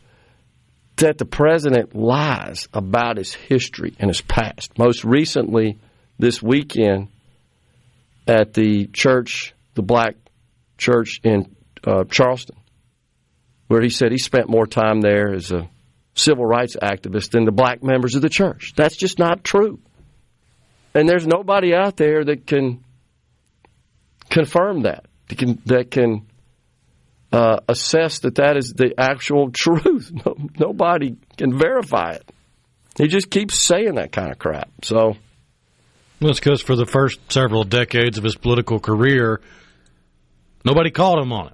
that the president lies about his history and his past. Most recently, this weekend at the church, the black church in Charleston, where he said he spent more time there as a civil rights activist than the black members of the church. That's just not true. And there's nobody out there that can confirm that, that can assess that is the actual truth. Nobody can verify it. He just keeps saying that kind of crap. So, well, it's because for the first several decades of his political career, nobody called him on it.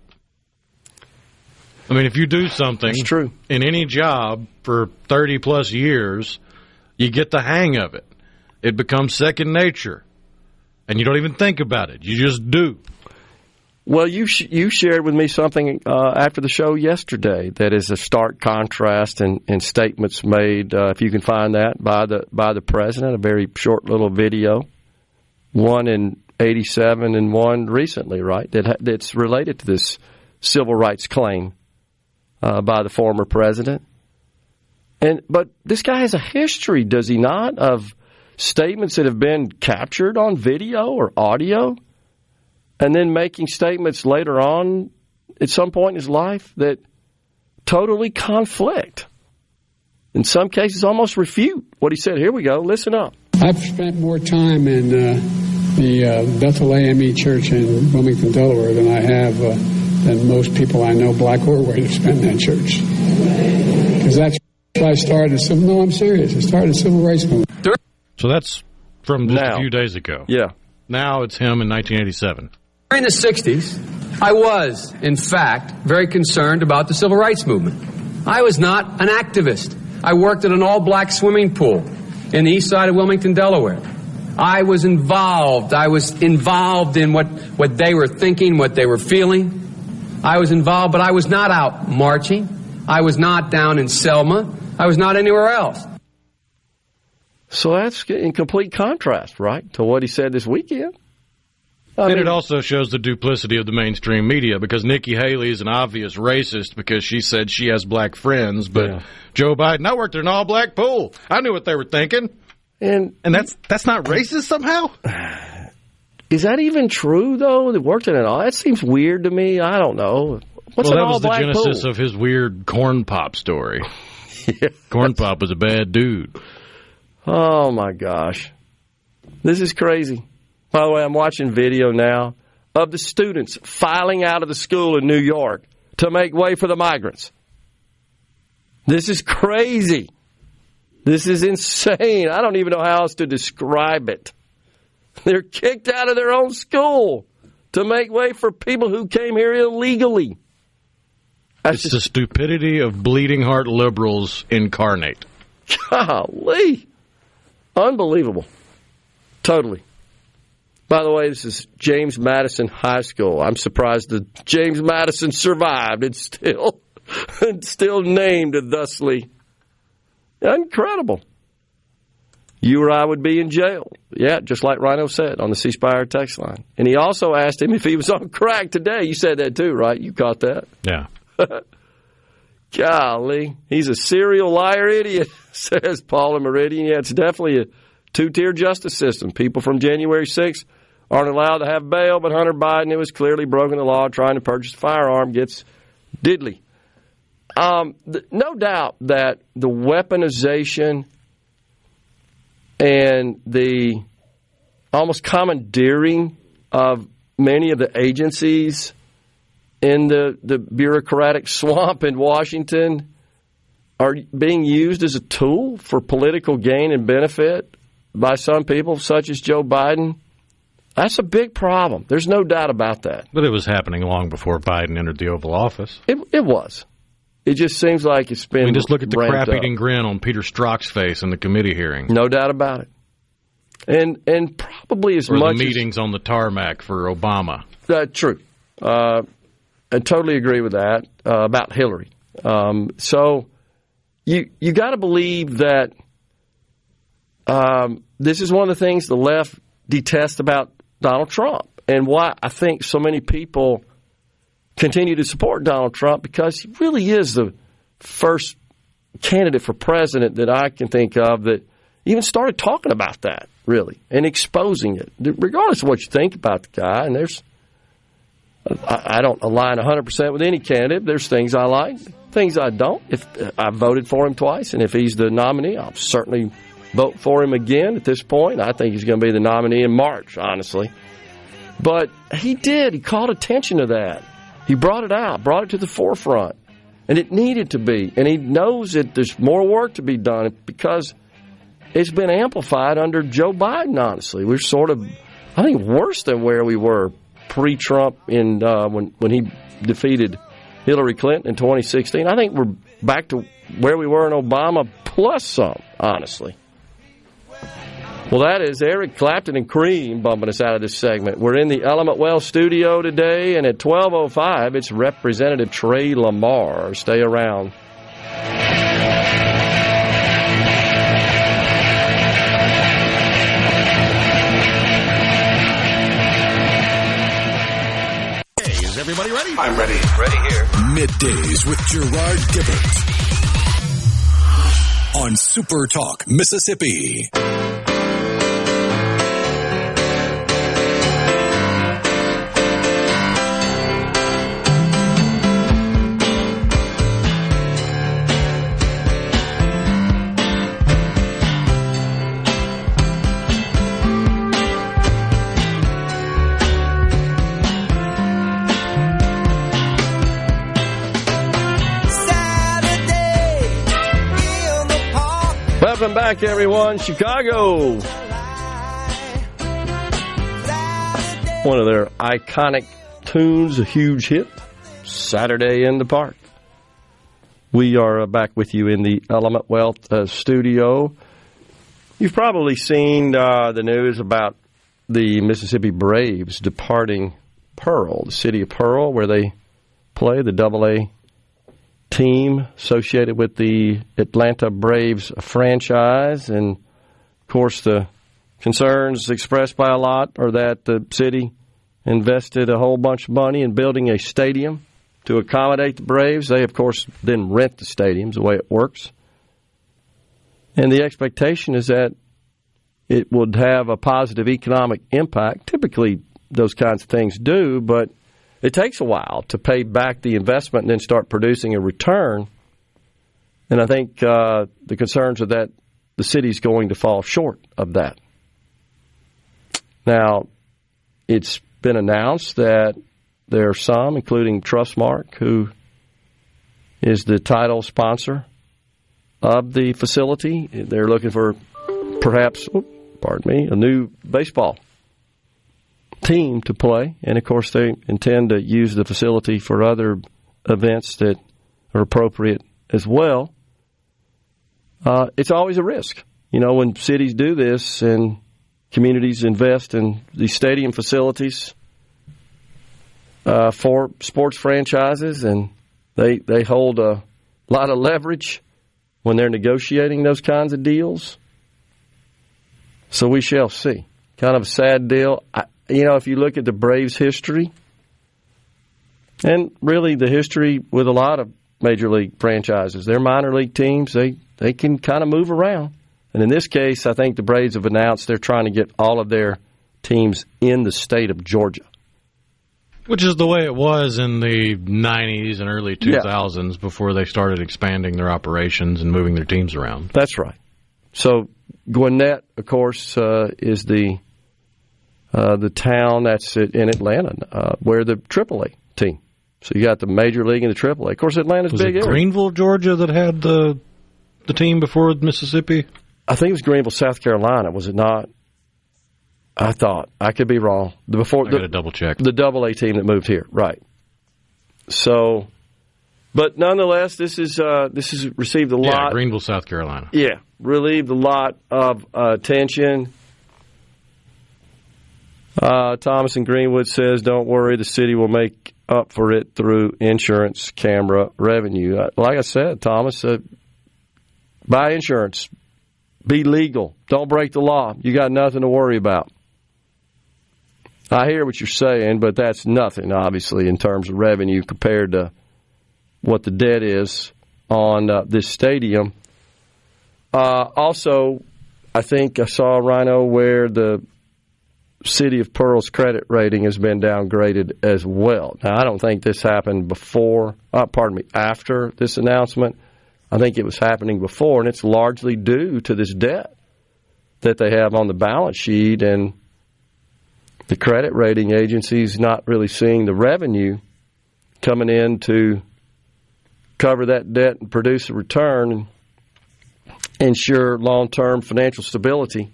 I mean, if you do something That's true. in any job for 30-plus years, you get the hang of it. It becomes second nature, and you don't even think about it. You just do. Well, you shared with me something after the show yesterday that is a stark contrast in statements made, if you can find that, by the president, a very short little video, one in 87 and one recently, right, that's related to this civil rights claim by the former president. But this guy has a history, does he not, of statements that have been captured on video or audio, and then making statements later on at some point in his life that totally conflict. In some cases, almost refute what he said. Here we go. Listen up. I've spent more time in the Bethel AME Church in Wilmington, Delaware, than I have than most people I know, black or white, have spent in that church. Because that's why I started No, I'm serious. I started a civil rights movement. So that's from just a few days ago. Yeah. Now it's him in 1987. During the 60s, I was, in fact, very concerned about the civil rights movement. I was not an activist. I worked at an all-black swimming pool. in the east side of Wilmington, Delaware. I was involved. I was involved in what they were thinking, what they were feeling. I was involved, but I was not out marching. I was not down in Selma. I was not anywhere else. So that's in complete contrast, right, to what he said this weekend. And it also shows the duplicity of the mainstream media, because Nikki Haley is an obvious racist because she said she has black friends, but Joe Biden, I worked in an all-black pool. I knew what they were thinking. And that's not racist somehow? Is that even true, though? That worked in it all? That seems weird to me. I don't know. What's an all-black pool? That was the genesis of his weird Corn Pop story. Corn Pop was a bad dude. Oh, my gosh. This is crazy. By the way, I'm watching video now of the students filing out of the school in New York to make way for the migrants. This is crazy. This is insane. I don't even know how else to describe it. They're kicked out of their own school to make way for people who came here illegally. It's the stupidity of bleeding heart liberals incarnate. Golly. Unbelievable. Totally. By the way, this is James Madison High School. I'm surprised that James Madison survived. It's still named thusly. Incredible. You or I would be in jail. Yeah, just like Rhino said on the C Spire text line. And he also asked him if he was on crack today. You said that too, right? You caught that? Yeah. Golly. He's a serial liar idiot, says Paula Meridian. Yeah, it's definitely a two-tier justice system. People from January 6th aren't allowed to have bail, but Hunter Biden, who has clearly broken the law trying to purchase a firearm, gets diddly. No doubt that the weaponization and the almost commandeering of many of the agencies in the bureaucratic swamp in Washington are being used as a tool for political gain and benefit by some people, such as Joe Biden. That's a big problem. There's no doubt about that. But it was happening long before Biden entered the Oval Office. It was. It just seems like it's been just look at the crap-eating grin on Peter Strzok's face in the committee hearing. No doubt about it. And probably as or much the meetings on the tarmac for Obama. True. I totally agree with that about Hillary. So you got to believe that this is one of the things the left detests about Donald Trump, and why I think so many people continue to support Donald Trump, because he really is the first candidate for president that I can think of that even started talking about that, really, and exposing it, regardless of what you think about the guy. And I don't align 100% with any candidate. There's things I like, things I don't. If I voted for him twice, and if he's the nominee, I'll certainly vote for him again at this point. I think he's going to be the nominee in March, honestly. But he did. He called attention to that. He brought it out, brought it to the forefront. And it needed to be. And he knows that there's more work to be done because it's been amplified under Joe Biden, honestly. We're sort of, I think, worse than where we were pre-Trump in when he defeated Hillary Clinton in 2016. I think we're back to where we were in Obama plus some, honestly. Well, that is Eric Clapton and Cream bumping us out of this segment. We're in the Element Well studio today, and at 12:05, it's Representative Trey Lamar. Stay around. Hey, is everybody ready? I'm ready. Ready here. Middays with Gerard Gibert on SuperTalk Mississippi. Welcome back, everyone. Chicago. One of their iconic tunes, a huge hit, Saturday in the Park. We are back with you in the Element Wealth studio. You've probably seen the news about the Mississippi Braves departing Pearl, the city of Pearl, where they play, the AA team associated with the Atlanta Braves franchise. And, of course, the concerns expressed by a lot are that the city invested a whole bunch of money in building a stadium to accommodate the Braves. They, of course, then rent the stadiums, the way it works. And the expectation is that it would have a positive economic impact. Typically, those kinds of things do, but it takes a while to pay back the investment and then start producing a return. And I think the concerns are that the city's going to fall short of that. Now, it's been announced that there are some, including Trustmark, who is the title sponsor of the facility. They're looking for perhaps, a new baseball team to play. And, of course, they intend to use the facility for other events that are appropriate as well. It's always a risk. You know, when cities do this and communities invest in these stadium facilities for sports franchises, and they hold a lot of leverage when they're negotiating those kinds of deals. So we shall see. Kind of a sad deal. If you look at the Braves' history, and really the history with a lot of major league franchises, they're minor league teams. They can kind of move around. And in this case, I think the Braves have announced they're trying to get all of their teams in the state of Georgia. Which is the way it was in the 90s and early 2000s before they started expanding their operations and moving their teams around. That's right. So Gwinnett, of course, is the town that's in Atlanta where the AAA team. So you got the Major League and the AAA. Of course, Atlanta's was big. Was it Greenville, Georgia, that had the team before Mississippi? I think it was Greenville, South Carolina. Was it not? I thought. I could be wrong. I got to double check. The AA team that moved here, right. So, but nonetheless, this is received a lot. Yeah, Greenville, South Carolina. Yeah, relieved a lot of attention. Thomas in Greenwood says, don't worry, the city will make up for it through insurance camera revenue. Like I said, Thomas, buy insurance. Be legal. Don't break the law. You got nothing to worry about. I hear what you're saying, but that's nothing, obviously, in terms of revenue compared to what the debt is on this stadium. Also, I think I saw, Rhino, where the City of Pearl's credit rating has been downgraded as well. Now, I don't think this happened after this announcement. I think it was happening before, and it's largely due to this debt that they have on the balance sheet, and the credit rating agency's not really seeing the revenue coming in to cover that debt and produce a return and ensure long-term financial stability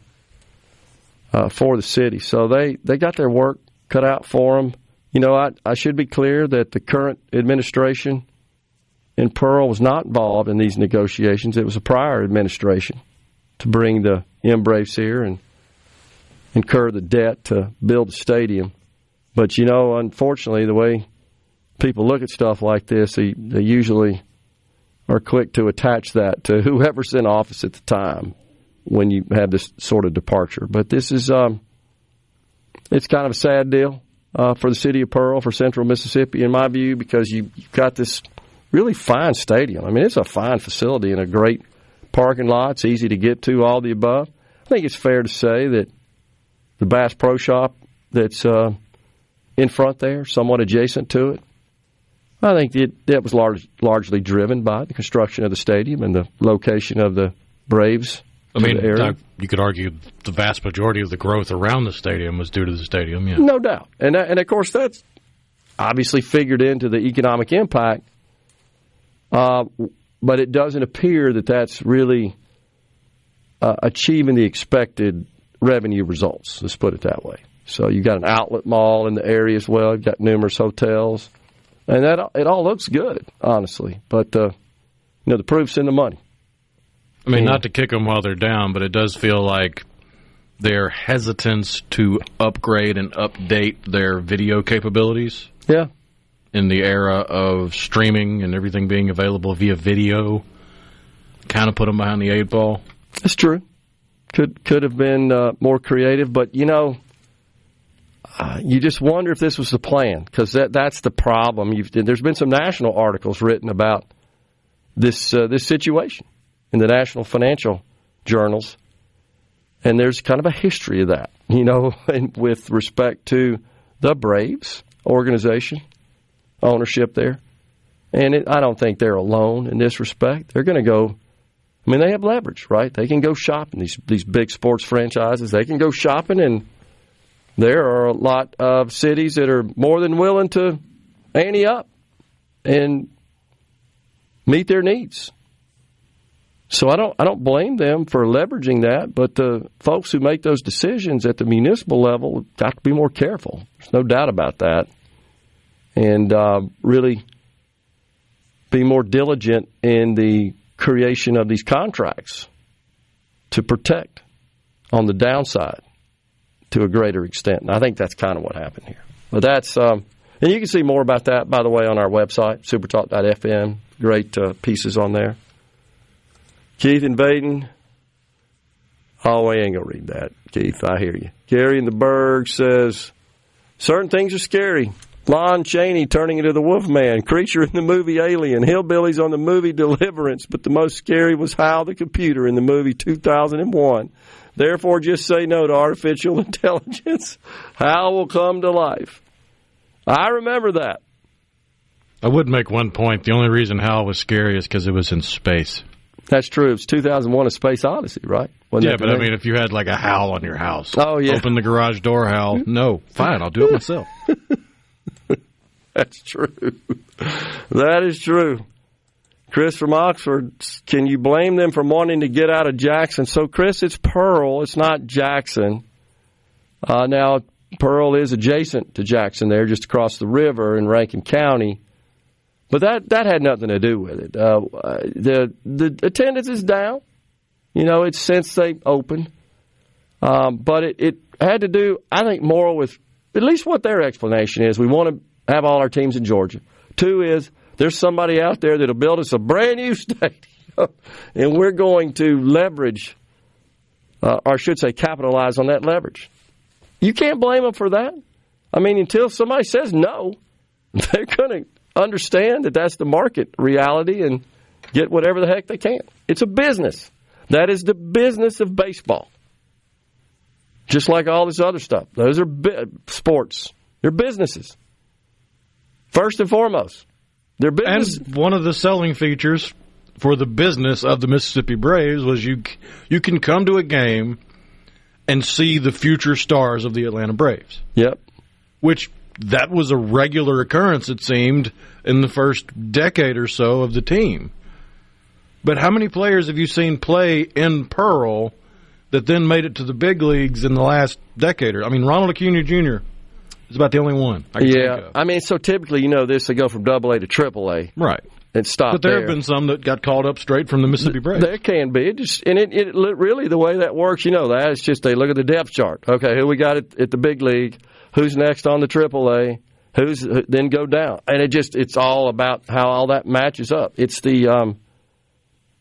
for the city. So they got their work cut out for them. You know, I should be clear that the current administration in Pearl was not involved in these negotiations. It was a prior administration to bring the Braves here and incur the debt to build the stadium. But, you know, unfortunately, the way people look at stuff like this, they usually are quick to attach that to whoever's in office at the time when you have this sort of departure. But this is it's kind of a sad deal for the city of Pearl, for Central Mississippi, in my view, because you've got this really fine stadium. I mean, it's a fine facility and a great parking lot. It's easy to get to, all the above. I think it's fair to say that the Bass Pro Shop that's in front there, somewhat adjacent to it, I think that was largely driven by the construction of the stadium and the location of the Braves. I mean, you could argue the vast majority of the growth around the stadium was due to the stadium, yeah. No doubt. And of course, that's obviously figured into the economic impact, but it doesn't appear that that's really achieving the expected revenue results, let's put it that way. So you've got an outlet mall in the area as well. You've got numerous hotels. And it all looks good, honestly. But, the proof's in the money. I mean, not to kick them while they're down, but it does feel like their hesitance to upgrade and update their video capabilities. Yeah. In the era of streaming and everything being available via video, kind of put them behind the 8 ball. That's true. Could have been more creative, but you just wonder if this was the plan, because that's the problem. There's been some national articles written about this situation in the national financial journals, and there's kind of a history of that, and with respect to the Braves organization, ownership there. And I don't think they're alone in this respect. They're going to go, they have leverage, right? They can go shopping, these big sports franchises. They can go shopping, and there are a lot of cities that are more than willing to ante up and meet their needs. So I don't blame them for leveraging that, but the folks who make those decisions at the municipal level have got to be more careful. There's no doubt about that. And really be more diligent in the creation of these contracts to protect on the downside to a greater extent. And I think that's kind of what happened here. But that's and you can see more about that, by the way, on our website, supertalk.fm. Great pieces on there. Keith and Baden. Oh, I ain't going to read that, Keith. I hear you. Gary in the Berg says, certain things are scary. Lon Chaney turning into the Wolfman, creature in the movie Alien, hillbillies on the movie Deliverance, but the most scary was Hal the computer in the movie 2001. Therefore, just say no to artificial intelligence. Hal will come to life. I remember that. I would make one point. The only reason Hal was scary is because it was in space. That's true. It's 2001: A Space Odyssey, right? Yeah, but I mean, if you had like a Hal on your house, yeah. Open the garage door, Hal. No, fine, I'll do it myself. That's true. That is true. Chris from Oxford, can you blame them for wanting to get out of Jackson? So, Chris, it's Pearl. It's not Jackson. Now, Pearl is adjacent to Jackson there, just across the river in Rankin County. But that had nothing to do with it. The attendance is down. It's since they opened. But it had to do, I think, more with at least what their explanation is. We want to have all our teams in Georgia. 2 is there's somebody out there that'll build us a brand new stadium, and we're going to leverage, or I should say capitalize on that leverage. You can't blame them for that. I mean, until somebody says no, they're going to understand that that's the market reality and get whatever the heck they can. It's a business. That is the business of baseball. Just like all this other stuff. Those are sports. They're businesses. First and foremost, they're business. And one of the selling features for the business of the Mississippi Braves was you can come to a game and see the future stars of the Atlanta Braves. Yep. Which that was a regular occurrence, it seemed, in the first decade or so of the team. But how many players have you seen play in Pearl that then made it to the big leagues in the last decade? I mean, Ronald Acuna Jr. is about the only one I can think of. I mean, so typically, this, they go from AA to AAA. Right. And stop But there have been some that got called up straight from the Mississippi Braves. There can be. It really, the way that works, that, it's just they look at the depth chart. Okay, who we got at the big league? Who's next on the AAA? Then go down. And it's all about how all that matches up. It's the,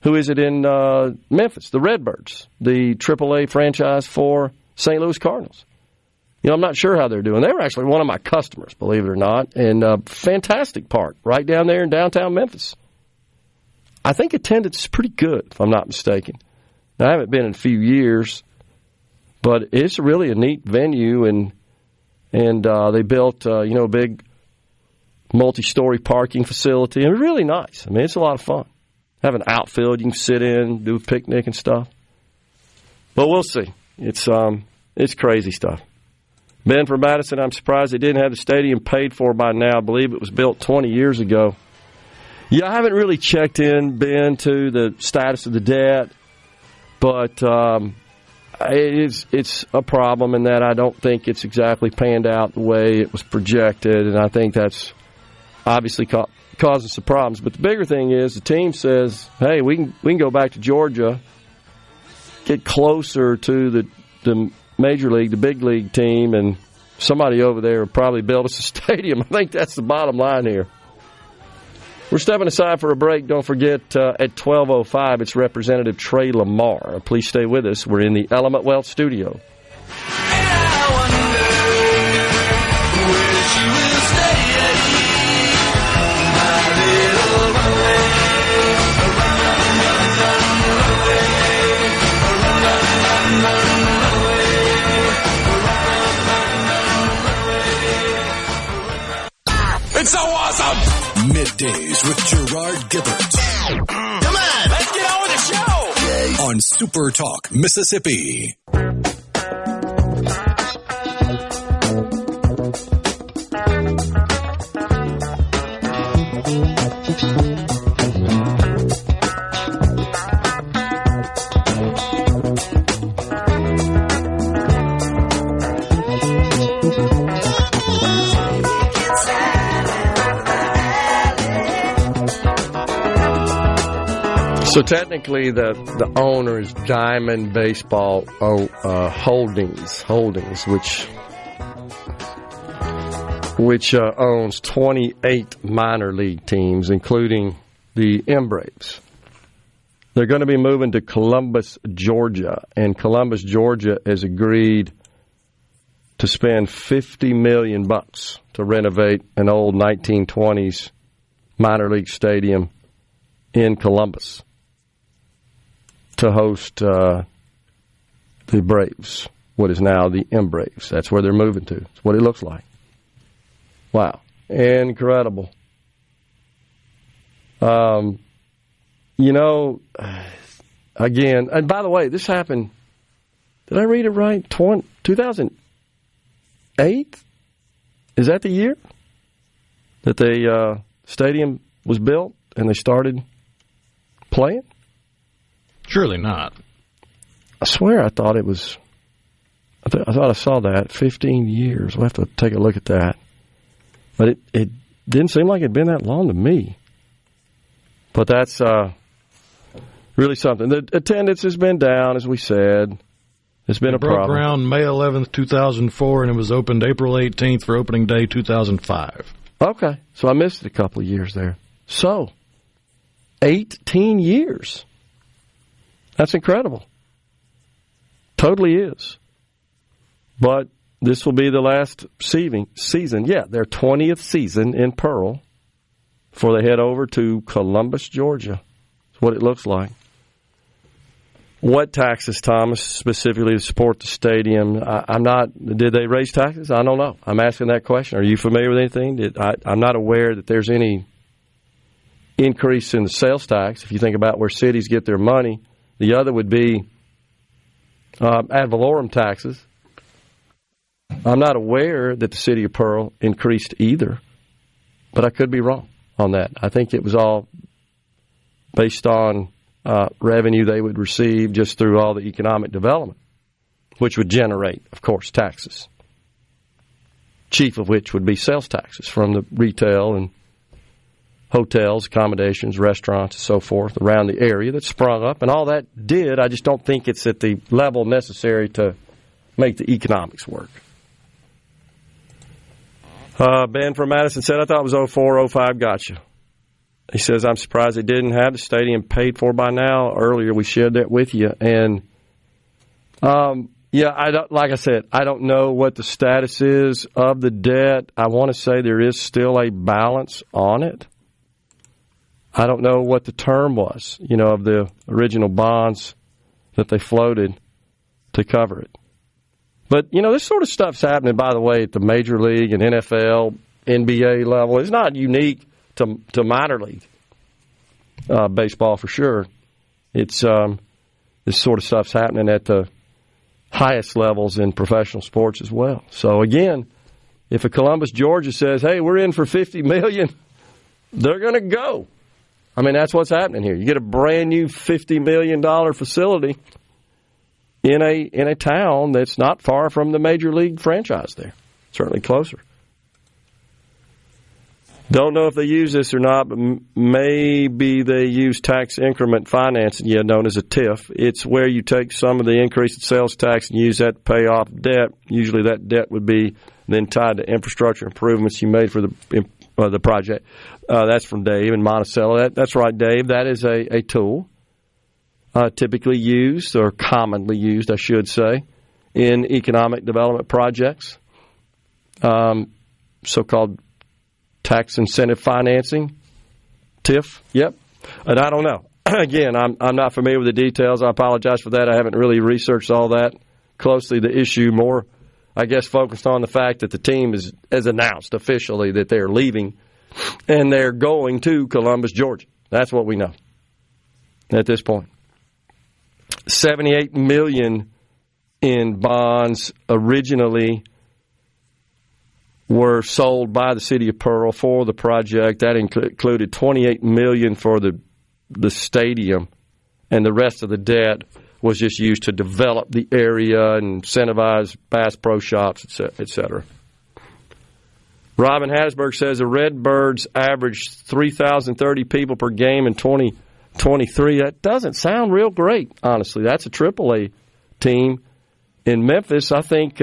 who is it in Memphis? The Redbirds, the AAA franchise for St. Louis Cardinals. I'm not sure how they're doing. They were actually one of my customers, believe it or not, and a fantastic park right down there in downtown Memphis. I think attendance is pretty good, if I'm not mistaken. Now, I haven't been in a few years, but it's really a neat venue, and they built, a big multi-story parking facility, and it's really nice. I mean, it's a lot of fun. Have an outfield you can sit in, do a picnic and stuff. But we'll see. It's crazy stuff. Ben from Madison, I'm surprised they didn't have the stadium paid for by now. I believe it was built 20 years ago. Yeah, I haven't really checked in, Ben, to the status of the debt, but it's a problem in that I don't think it's exactly panned out the way it was projected, and I think that's obviously causing some problems. But the bigger thing is the team says, hey, we can go back to Georgia, get closer to the major league, the big league team, and somebody over there will probably build us a stadium. I think that's the bottom line here. We're stepping aside for a break. Don't forget, at 12:05, it's Representative Trey Lamar. Please stay with us. We're in the Element Wealth studio. It's so awesome! Middays with Gerard Gibert. Come on, let's get on with the show! On SuperTalk Mississippi. So technically, the owner is Diamond Baseball Holdings, which owns 28 minor league teams, including the M-Braves. They're going to be moving to Columbus, Georgia, and Columbus, Georgia has agreed to spend $50 million to renovate an old 1920s minor league stadium in Columbus to host the Braves, what is now the M-Braves. That's where they're moving to. It's what it looks like. Wow. Incredible. Again, and by the way, this happened, did I read it right? 2008? Is that the year that the stadium was built and they started playing? Surely not. I swear I thought it was, I thought I saw that, 15 years. We'll have to take a look at that. But it didn't seem like it had been that long to me. But that's really something. The attendance has been down, as we said. It's been a problem. It broke ground May 11th, 2004, and it was opened April 18th for opening day 2005. Okay. So I missed a couple of years there. So, 18 years. That's incredible. Totally is. But this will be the last season. Yeah, their 20th season in Pearl before they head over to Columbus, Georgia. That's what it looks like. What taxes, Thomas, specifically to support the stadium? Did they raise taxes? I don't know. I'm asking that question. Are you familiar with anything? I'm not aware that there's any increase in the sales tax. If you think about where cities get their money, the other would be ad valorem taxes. I'm not aware that the city of Pearl increased either, but I could be wrong on that. I think it was all based on revenue they would receive just through all the economic development, which would generate, of course, taxes, chief of which would be sales taxes from the retail and hotels, accommodations, restaurants, and so forth around the area that sprung up. And all that did, I just don't think it's at the level necessary to make the economics work. Ben from Madison said, I thought it was 04, 05, gotcha. He says, I'm surprised they didn't have the stadium paid for by now. Earlier we shared that with you. And, like I said, I don't know what the status is of the debt. I want to say there is still a balance on it. I don't know what the term was, of the original bonds that they floated to cover it. But, this sort of stuff's happening, by the way, at the Major League and NFL, NBA level. It's not unique to minor league baseball for sure. It's this sort of stuff's happening at the highest levels in professional sports as well. So, again, if a Columbus, Georgia says, hey, we're in for $50 million, they're going to go. I mean, that's what's happening here. You get a brand new $50 million facility in a town that's not far from the major league franchise there. Certainly closer. Don't know if they use this or not, but maybe they use tax increment financing, known as a TIF. It's where you take some of the increase in sales tax and use that to pay off debt. Usually that debt would be then tied to infrastructure improvements you made for the project. That's from Dave in Monticello. That's right, Dave. That is a tool typically used, or commonly used, I should say, in economic development projects, so-called tax incentive financing, TIF. Yep. And I don't know. Again, I'm not familiar with the details. I apologize for that. I haven't really researched all that closely. The issue more, I guess, focused on the fact that the team has announced officially that they're leaving and they're going to Columbus, Georgia. That's what we know at this point. $78 million in bonds originally were sold by the city of Pearl for the project. That included $28 million for the stadium, and the rest of the debt was just used to develop the area and incentivize Bass Pro Shops, et cetera. Robin Hasberg says the Redbirds averaged 3,030 people per game in 2023. That doesn't sound real great, honestly. That's a AAA team. In Memphis, I think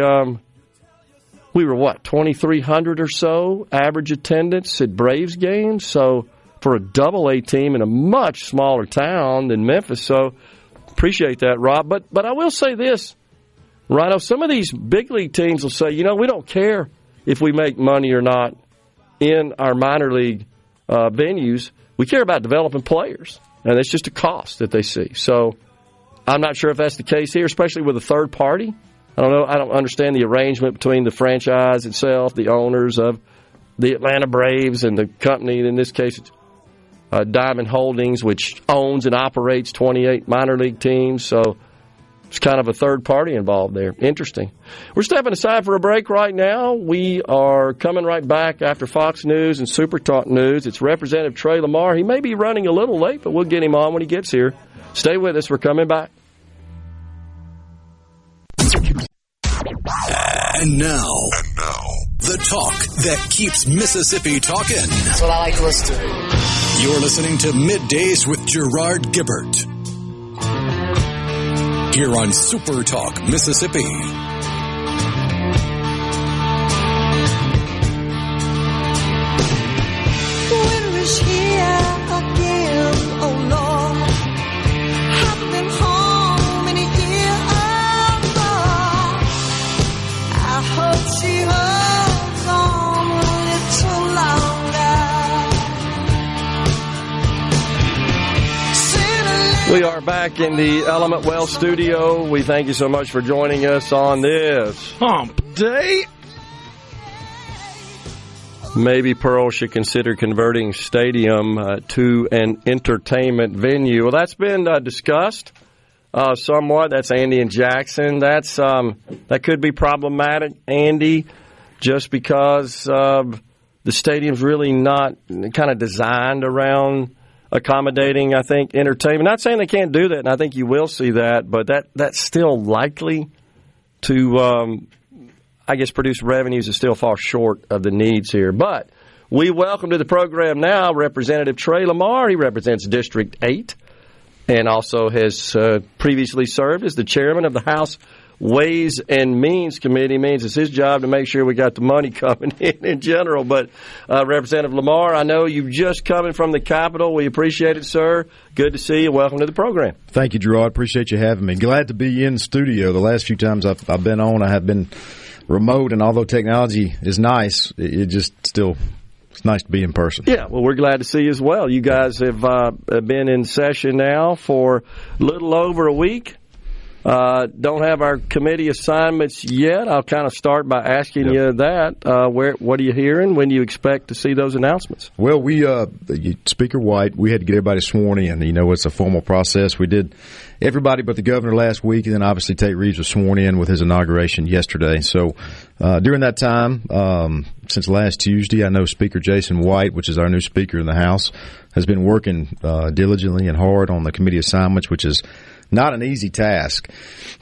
we were, 2,300 or so average attendance at Braves games. So for a AA team in a much smaller town than Memphis. So appreciate that, Rob. But I will say this, Rhino, some of these big league teams will say, we don't care if we make money or not in our minor league venues. We care about developing players, and it's just a cost that they see. So I'm not sure if that's the case here, especially with a third party. I don't know. I don't understand the arrangement between the franchise itself, the owners of the Atlanta Braves, and the company. In this case, it's Diamond Holdings, which owns and operates 28 minor league teams. So it's kind of a third party involved there. Interesting. We're stepping aside for a break right now. We are coming right back after Fox News and SuperTalk News. It's Representative Trey Lamar. He may be running a little late, but we'll get him on when he gets here. Stay with us. We're coming back. And now, the talk that keeps Mississippi talking. That's what I like to listen to. You're listening to Middays with Gerard Gibert here on SuperTalk Mississippi. Winter is here again, oh Lord. Haven't been home in a year, oh Lord. I hope she holds on a little longer. We are back in the Element Well studio. We thank you so much for joining us on this Hump Day. Maybe Pearl should consider converting stadium to an entertainment venue. Well, that's been discussed somewhat. That's Andy and Jackson. That could be problematic, Andy, just because the stadium's really not kind of designed around accommodating, I think, entertainment. Not saying they can't do that, and I think you will see that, but that's still likely to, produce revenues that still fall short of the needs here. But we welcome to the program now Representative Trey Lamar. He represents District 8 and also has previously served as the chairman of the House Ways and Means Committee. Means it's his job to make sure we got the money coming in general. But Representative Lamar, I know you've just coming from the Capitol. We appreciate it, sir. Good to see you. Welcome to the program. Thank you, Gerard. Appreciate you having me. Glad to be in the studio. The last few times I've been on, I have been remote, and although technology is nice, it's nice to be in person. Yeah, well, we're glad to see you as well. You guys have been in session now for a little over a week. Don't have our committee assignments yet. I'll kind of start by asking you that. What are you hearing? When do you expect to see those announcements? Well, Speaker White, we had to get everybody sworn in. It's a formal process. We did everybody but the governor last week, and then obviously Tate Reeves was sworn in with his inauguration yesterday. So during that time, since last Tuesday, I know Speaker Jason White, which is our new Speaker in the House, has been working diligently and hard on the committee assignments, which is not an easy task.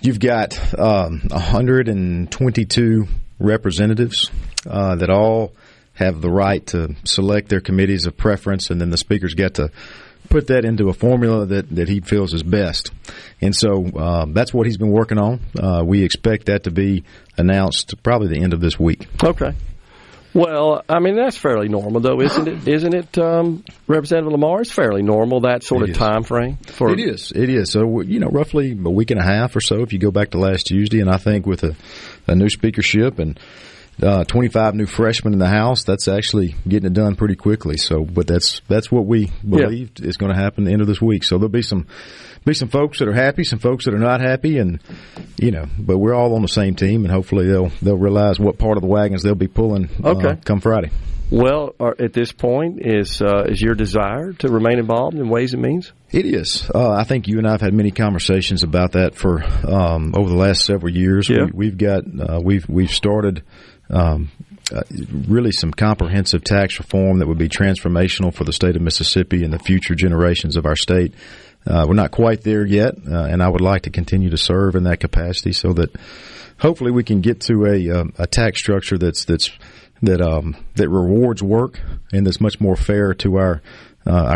You've got 122 representatives that all have the right to select their committees of preference, and then the speakers get to put that into a formula that he feels is best. And so that's what he's been working on. We expect that to be announced probably the end of this week. Okay. Well, I mean, that's fairly normal, though, isn't it? Isn't it, Representative Lamar? It's fairly normal, that sort of time frame? It is. It is. So, roughly a week and a half or so if you go back to last Tuesday. And I think with a new speakership and 25 new freshmen in the House, that's actually getting it done pretty quickly. So, but that's what we believe is going to happen at the end of this week. So there'll be some folks that are happy, some folks that are not happy, and but we're all on the same team, and hopefully they'll realize what part of the wagons they'll be pulling come Friday. Well, at this point, is your desire to remain involved in Ways and Means? It is. I think you and I have had many conversations about that for over the last several years. Yeah. We've started really some comprehensive tax reform that would be transformational for the state of Mississippi and the future generations of our state. We're not quite there yet, and I would like to continue to serve in that capacity so that hopefully we can get to a tax structure that rewards work and that's much more fair to our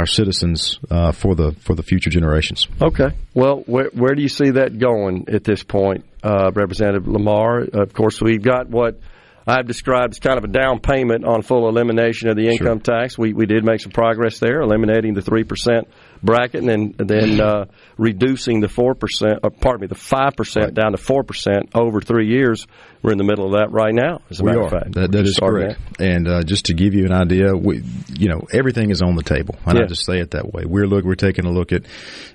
citizens for the future generations. Okay. Well, where do you see that going at this point, Representative Lamar? Of course, we've got what I've described as kind of a down payment on full elimination of the income tax. We did make some progress there, eliminating the 3% bracket and then reducing the 5% down to 4% over 3 years. We're in the middle of that right now, as a matter of fact. That is correct. And just to give you an idea, everything is on the table. And I just say it that way. We're taking a look at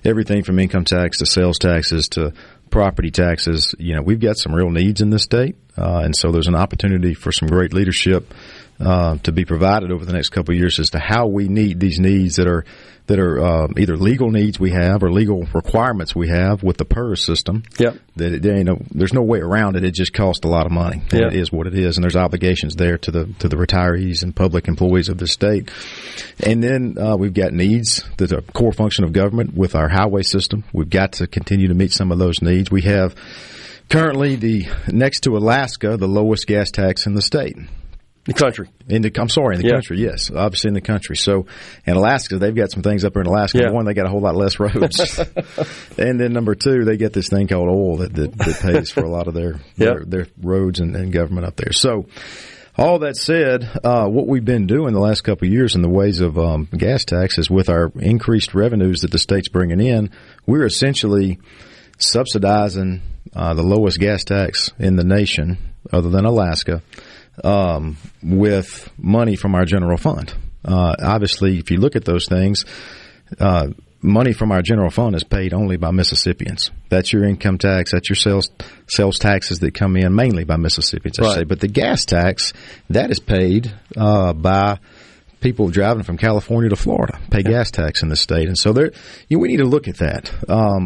everything from income tax to sales taxes to property taxes. We've got some real needs in this state, and so there's an opportunity for some great leadership to be provided over the next couple of years as to how we meet these needs that are either legal needs we have or legal requirements we have with the PERS system. Yep. There's no way around it. It just costs a lot of money. Yep. It is what it is, and there's obligations there to the retirees and public employees of the state. And then we've got needs that's a core function of government with our highway system. We've got to continue to meet some of those needs. We have currently next to Alaska, the lowest gas tax in the state. The country. In the country, yes. Obviously in the country. So, in Alaska, they've got some things up there in Alaska. Yeah. One, they got a whole lot less roads. And then number two, they get this thing called oil that pays for a lot of their roads and government up there. So, all that said, what we've been doing the last couple of years in the ways of gas taxes with our increased revenues that the state's bringing in, we're essentially subsidizing the lowest gas tax in the nation, other than Alaska, with money from our general fund. Obviously, if you look at those things, money from our general fund is paid only by Mississippians. That's your income tax. That's your sales taxes that come in mainly by Mississippians, I say. But the gas tax, that is paid by people driving from California to Florida, pay gas tax in the state. And so we need to look at that.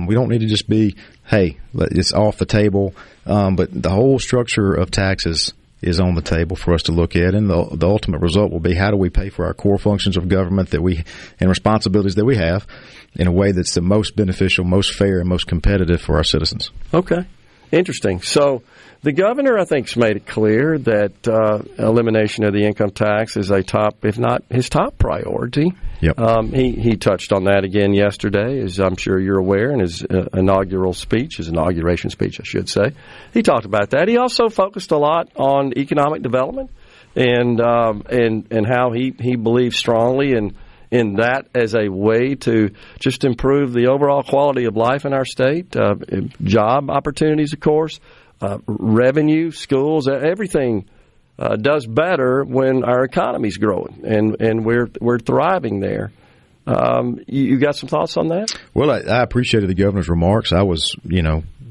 We don't need to just be, hey, it's off the table. But the whole structure of taxes is on the table for us to look at, and the ultimate result will be how do we pay for our core functions of government and responsibilities that we have in a way that's the most beneficial, most fair, and most competitive for our citizens. Okay. Interesting. So the governor, I think, has made it clear that elimination of the income tax is a top, if not his top priority. Yep. He touched on that again yesterday, as I'm sure you're aware, in his inauguration speech, I should say. He talked about that. He also focused a lot on economic development and how he believes strongly in that as a way to just improve the overall quality of life in our state, job opportunities, of course, revenue, schools, everything does better when our economy's growing and we're thriving there. You got some thoughts on that? Well, I appreciated the governor's remarks. I was,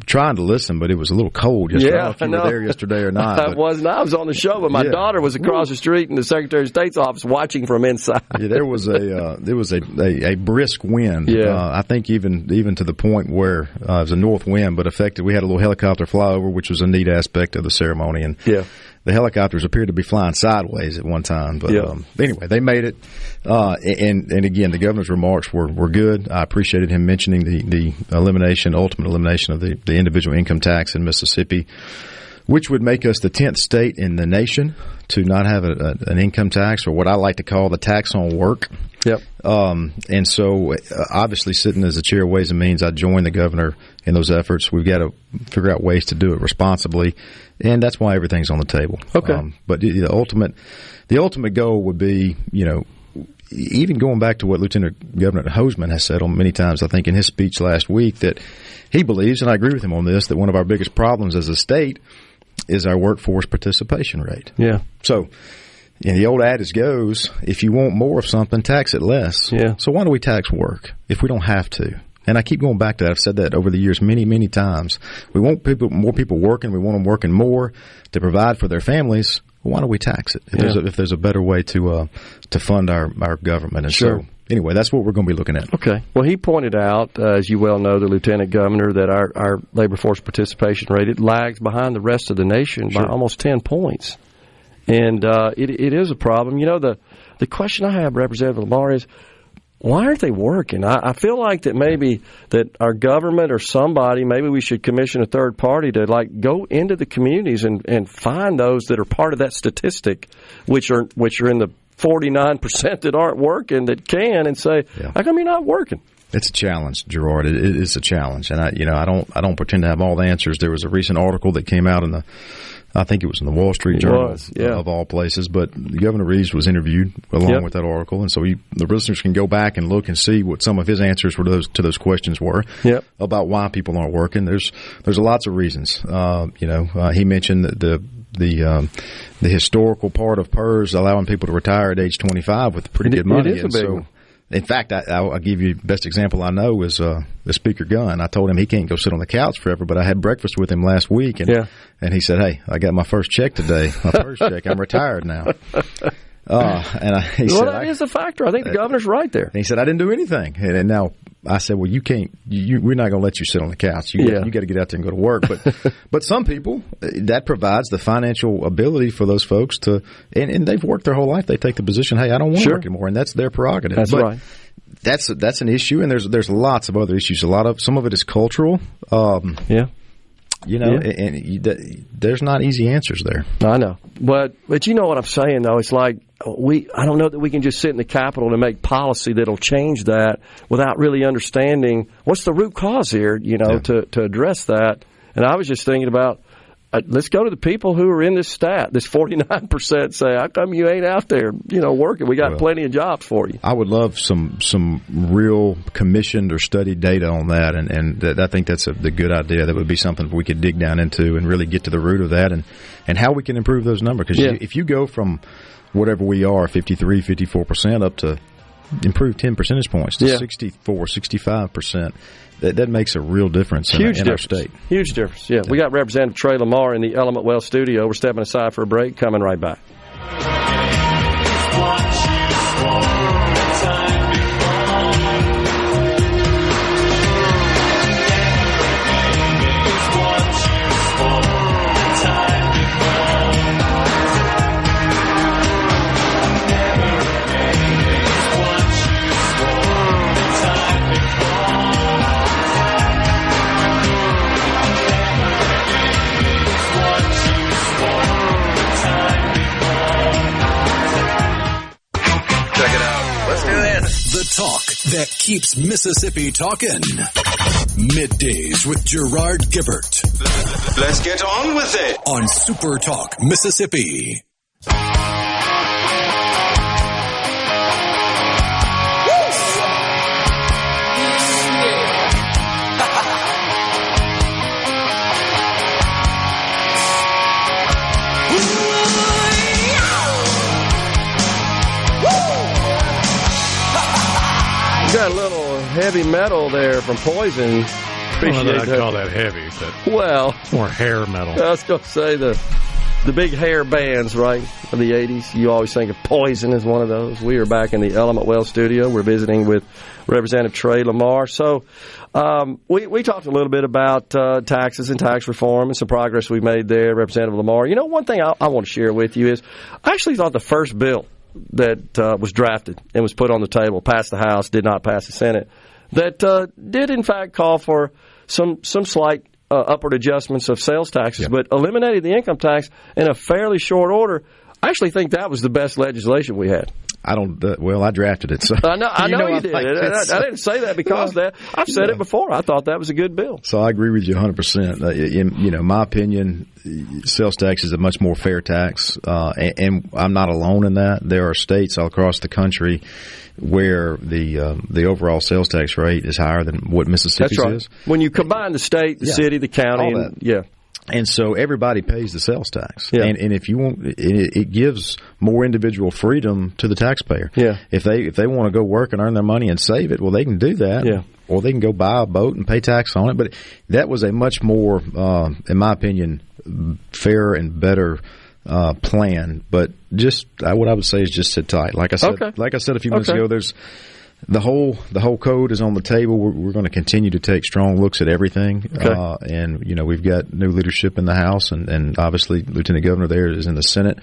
trying to listen, but it was a little cold yesterday. Yeah, I don't know if you were there yesterday or not. I wasn't. I was on the show, but my daughter was across the street in the Secretary of State's office watching from inside. Yeah, there was a brisk wind. Yeah. I think even to the point where it was a north wind, but affected. We had a little helicopter flyover, which was a neat aspect of the ceremony, and the helicopters appeared to be flying sideways at one time. But anyway, they made it. And again, the governor's remarks were good. I appreciated him mentioning the ultimate elimination of the individual income tax in Mississippi. which would make us the 10th state in the nation to not have an income tax, or what I like to call the tax on work. Yep. And so, obviously, sitting as the chair of Ways and Means, I joined the governor in those efforts. We've got to figure out ways to do it responsibly, and that's why everything's on the table. Okay. But the ultimate goal would be, even going back to what Lieutenant Governor Hosemann has said on many times, I think in his speech last week, that he believes, and I agree with him on this, that one of our biggest problems as a state is our workforce participation rate. Yeah. So, the old adage goes, if you want more of something, tax it less. Yeah. So why do we tax work if we don't have to? And I keep going back to that. I've said that over the years many, many times. We want more people working. We want them working more to provide for their families. Why don't we tax it if there's a better way to fund our government? And sure. So anyway, that's what we're going to be looking at. Okay. Well, he pointed out, as you well know, the Lieutenant Governor, that our labor force participation rate, it lags behind the rest of the nation by almost 10 points. And it is a problem. The question I have, Representative Lamar, is why aren't they working? I feel like that maybe that our government or somebody, maybe we should commission a third party to go into the communities and find those that are part of that statistic, which are in the 49% that aren't working that can, and say, how come you're not working? It's a challenge, Gerard. It is a challenge, and I don't pretend to have all the answers. There was a recent article that came out I think it was in the Wall Street Journal of all places, but Governor Reeves was interviewed along with that article, and so the listeners can go back and look and see what some of his answers to those questions were about why people aren't working. There's lots of reasons. He mentioned the historical part of PERS allowing people to retire at age 25 with pretty good money. It is a big one. In fact, I'll give you the best example I know is Speaker Gunn. I told him he can't go sit on the couch forever, but I had breakfast with him last week, and he said, "Hey, I got my first check today. My first check. I'm retired now." He said, that is a factor. I think the governor's right there. And he said, "I didn't do anything." And now I said, "Well, you can't. We're not going to let you sit on the couch. You got to get out there and go to work." But some people, that provides the financial ability for those folks to, and they've worked their whole life. They take the position, "Hey, I don't want to work anymore," and that's their prerogative. That's right. That's an issue, and there's lots of other issues. Some of it is cultural. And there's not easy answers there. I know, but you know what I'm saying though. It's like I don't know that we can just sit in the Capitol and make policy that'll change that without really understanding what's the root cause here. To address that. And I was just thinking about let's go to the people who are in this stat. This 49% say, "How come you ain't out there, working? We got plenty of jobs for you." I would love some real commissioned or studied data on that, and I think that's the good idea. That would be something we could dig down into and really get to the root of that, and how we can improve those numbers. Because if you go from whatever we are, 53, 54%, up to improve 10 percentage points to 64, 65%. That makes a real difference in our state. Huge difference, yeah. We got Representative Trey Lamar in the Element Well studio. We're stepping aside for a break. Coming right back. The talk that keeps Mississippi talking. Middays with Gerard Gibert. Let's get on with it. On SuperTalk Mississippi. Got a little heavy metal there from Poison. Appreciate I'd call that heavy, but it's more hair metal. I was going to say the big hair bands, right, of the 80s. You always think of Poison as one of those. We are back in the Element Well studio. We're visiting with Representative Trey Lamar. So we talked a little bit about taxes and tax reform and some progress we made there, Representative Lamar. One thing I want to share with you is I actually thought the first bill that was drafted and was put on the table, passed the House, did not pass the Senate, that did in fact call for some slight upward adjustments of sales taxes, but eliminating the income tax in a fairly short order, I actually think that was the best legislation we had. I don't. I drafted it. So I know you did. I didn't say that because of that. I've said it before. I thought that was a good bill. So I agree with you 100%. In my opinion, sales tax is a much more fair tax, and I'm not alone in that. There are states all across the country where the overall sales tax rate is higher than what Mississippi's is. When you combine the state, the city, the county, all that. And so everybody pays the sales tax, and if you want, it gives more individual freedom to the taxpayer. If they want to go work and earn their money and save it, well, they can do that. Or they can go buy a boat and pay tax on it. But that was a much more, in my opinion, fair and better plan. But just what I would say is just sit tight. Like I said a few minutes ago, there's. The whole code is on the table. We're going to continue to take strong looks at everything, and we've got new leadership in the House, and obviously Lieutenant Governor there is in the Senate.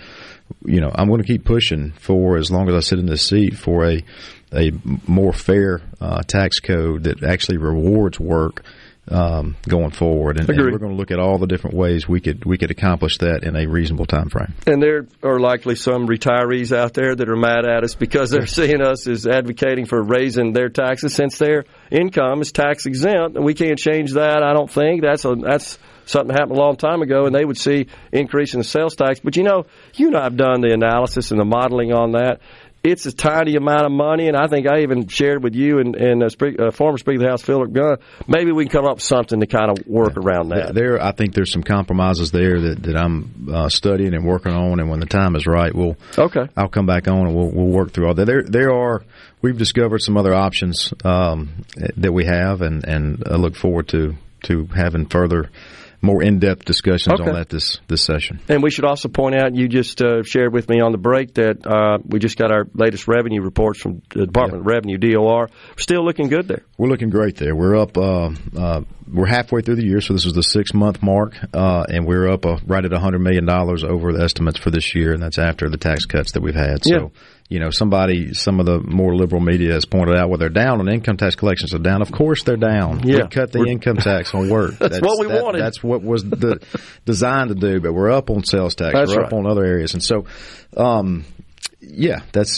I'm going to keep pushing for, as long as I sit in this seat, for a more fair tax code that actually rewards work going forward, and we're going to look at all the different ways we could accomplish that in a reasonable time frame. And there are likely some retirees out there that are mad at us because they're seeing us as advocating for raising their taxes since their income is tax exempt, and we can't change that. I don't think that's something that happened a long time ago, and they would see increase in the sales tax. But you and I have done the analysis and the modeling on that. It's a tiny amount of money, and I think I even shared with you and former Speaker of the House, Philip Gunn, maybe we can come up with something to kind of work around that. I think there's some compromises there that I'm studying and working on, and when the time is right, I'll come back on and we'll work through all that. We've discovered some other options that we have, and I look forward to having further, more in-depth discussions on that this session. And we should also point out, you just shared with me on the break that we just got our latest revenue reports from the Department of Revenue, DOR. We're still looking good there. We're looking great there. We're up. We're halfway through the year, so this is the 6-month mark, and we're up right at $100 million over the estimates for this year, and that's after the tax cuts that we've had. So, some of the more liberal media has pointed out, they're down on income tax collections are down. Of course they're down. We cut the income tax on work. That's what we wanted. That's what was designed to do, but we're up on sales tax. We're up on other areas. And so,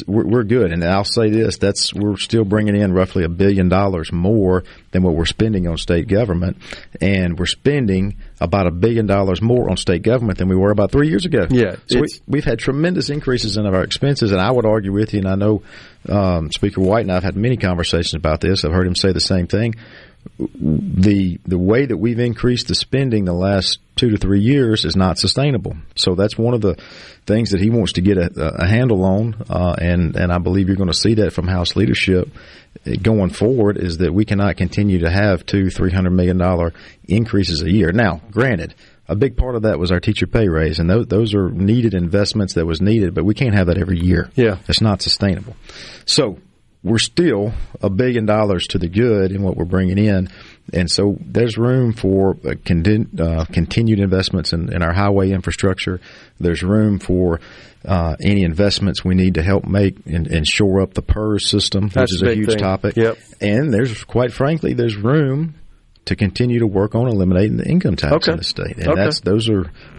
we're good. And I'll say this, we're still bringing in roughly $1 billion more than what we're spending on state government, and we're spending about $1 billion more on state government than we were about 3 years ago. So we've had tremendous increases in our expenses, and I would argue with you, and I know Speaker White and I have had many conversations about this. I've heard him say the same thing. The way that we've increased the spending the last 2 to 3 years is not sustainable. So that's one of the things that he wants to get a handle on, and I believe you're going to see that from House leadership going forward, is that we cannot continue to have $200-300 million increases a year. Now, granted, a big part of that was our teacher pay raise, and those are needed investments that was needed, but we can't have that every year. It's not sustainable. So we're still $1 billion to the good in what we're bringing in, and so there's room for continued investments in our highway infrastructure. There's room for any investments we need to help make and shore up the PERS system, which is a huge topic. And quite frankly, there's room to continue to work on eliminating the income tax in the state, and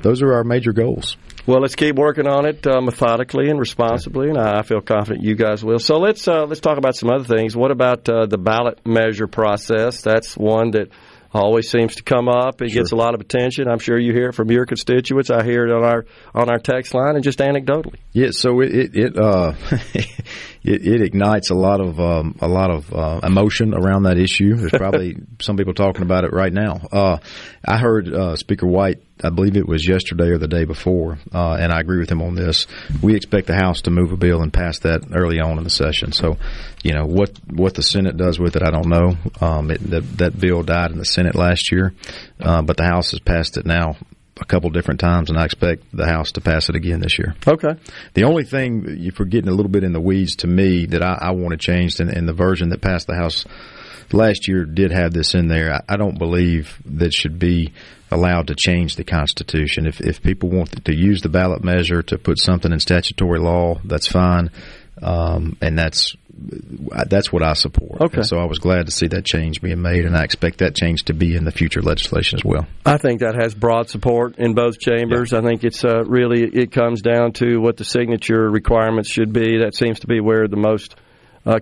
those are our major goals. Well, let's keep working on it methodically and responsibly, and I feel confident you guys will. So let's talk about some other things. What about the ballot measure process? That's one that always seems to come up. It gets a lot of attention. I'm sure you hear it from your constituents. I hear it on our text line and just anecdotally. Yeah, so it ignites a lot of emotion around that issue. There's probably some people talking about it right now. I heard Speaker White, I believe it was yesterday or the day before, and I agree with him on this. We expect the House to move a bill and pass that early on in the session. So, what the Senate does with it, I don't know. That bill died in the Senate last year, but the House has passed it now a couple different times, and I expect the House to pass it again this year. The only thing, if we're getting a little bit in the weeds to me, that I want to change, in the version that passed the House last year did have this in there. I don't believe that should be allowed to change the Constitution. If people want to use the ballot measure to put something in statutory law, that's fine. and that's what I support. Okay. And so I was glad to see that change being made, and I expect that change to be in the future legislation as well. I think that has broad support in both chambers. Yeah. I think it's really, it comes down to what the signature requirements should be. That seems to be where the most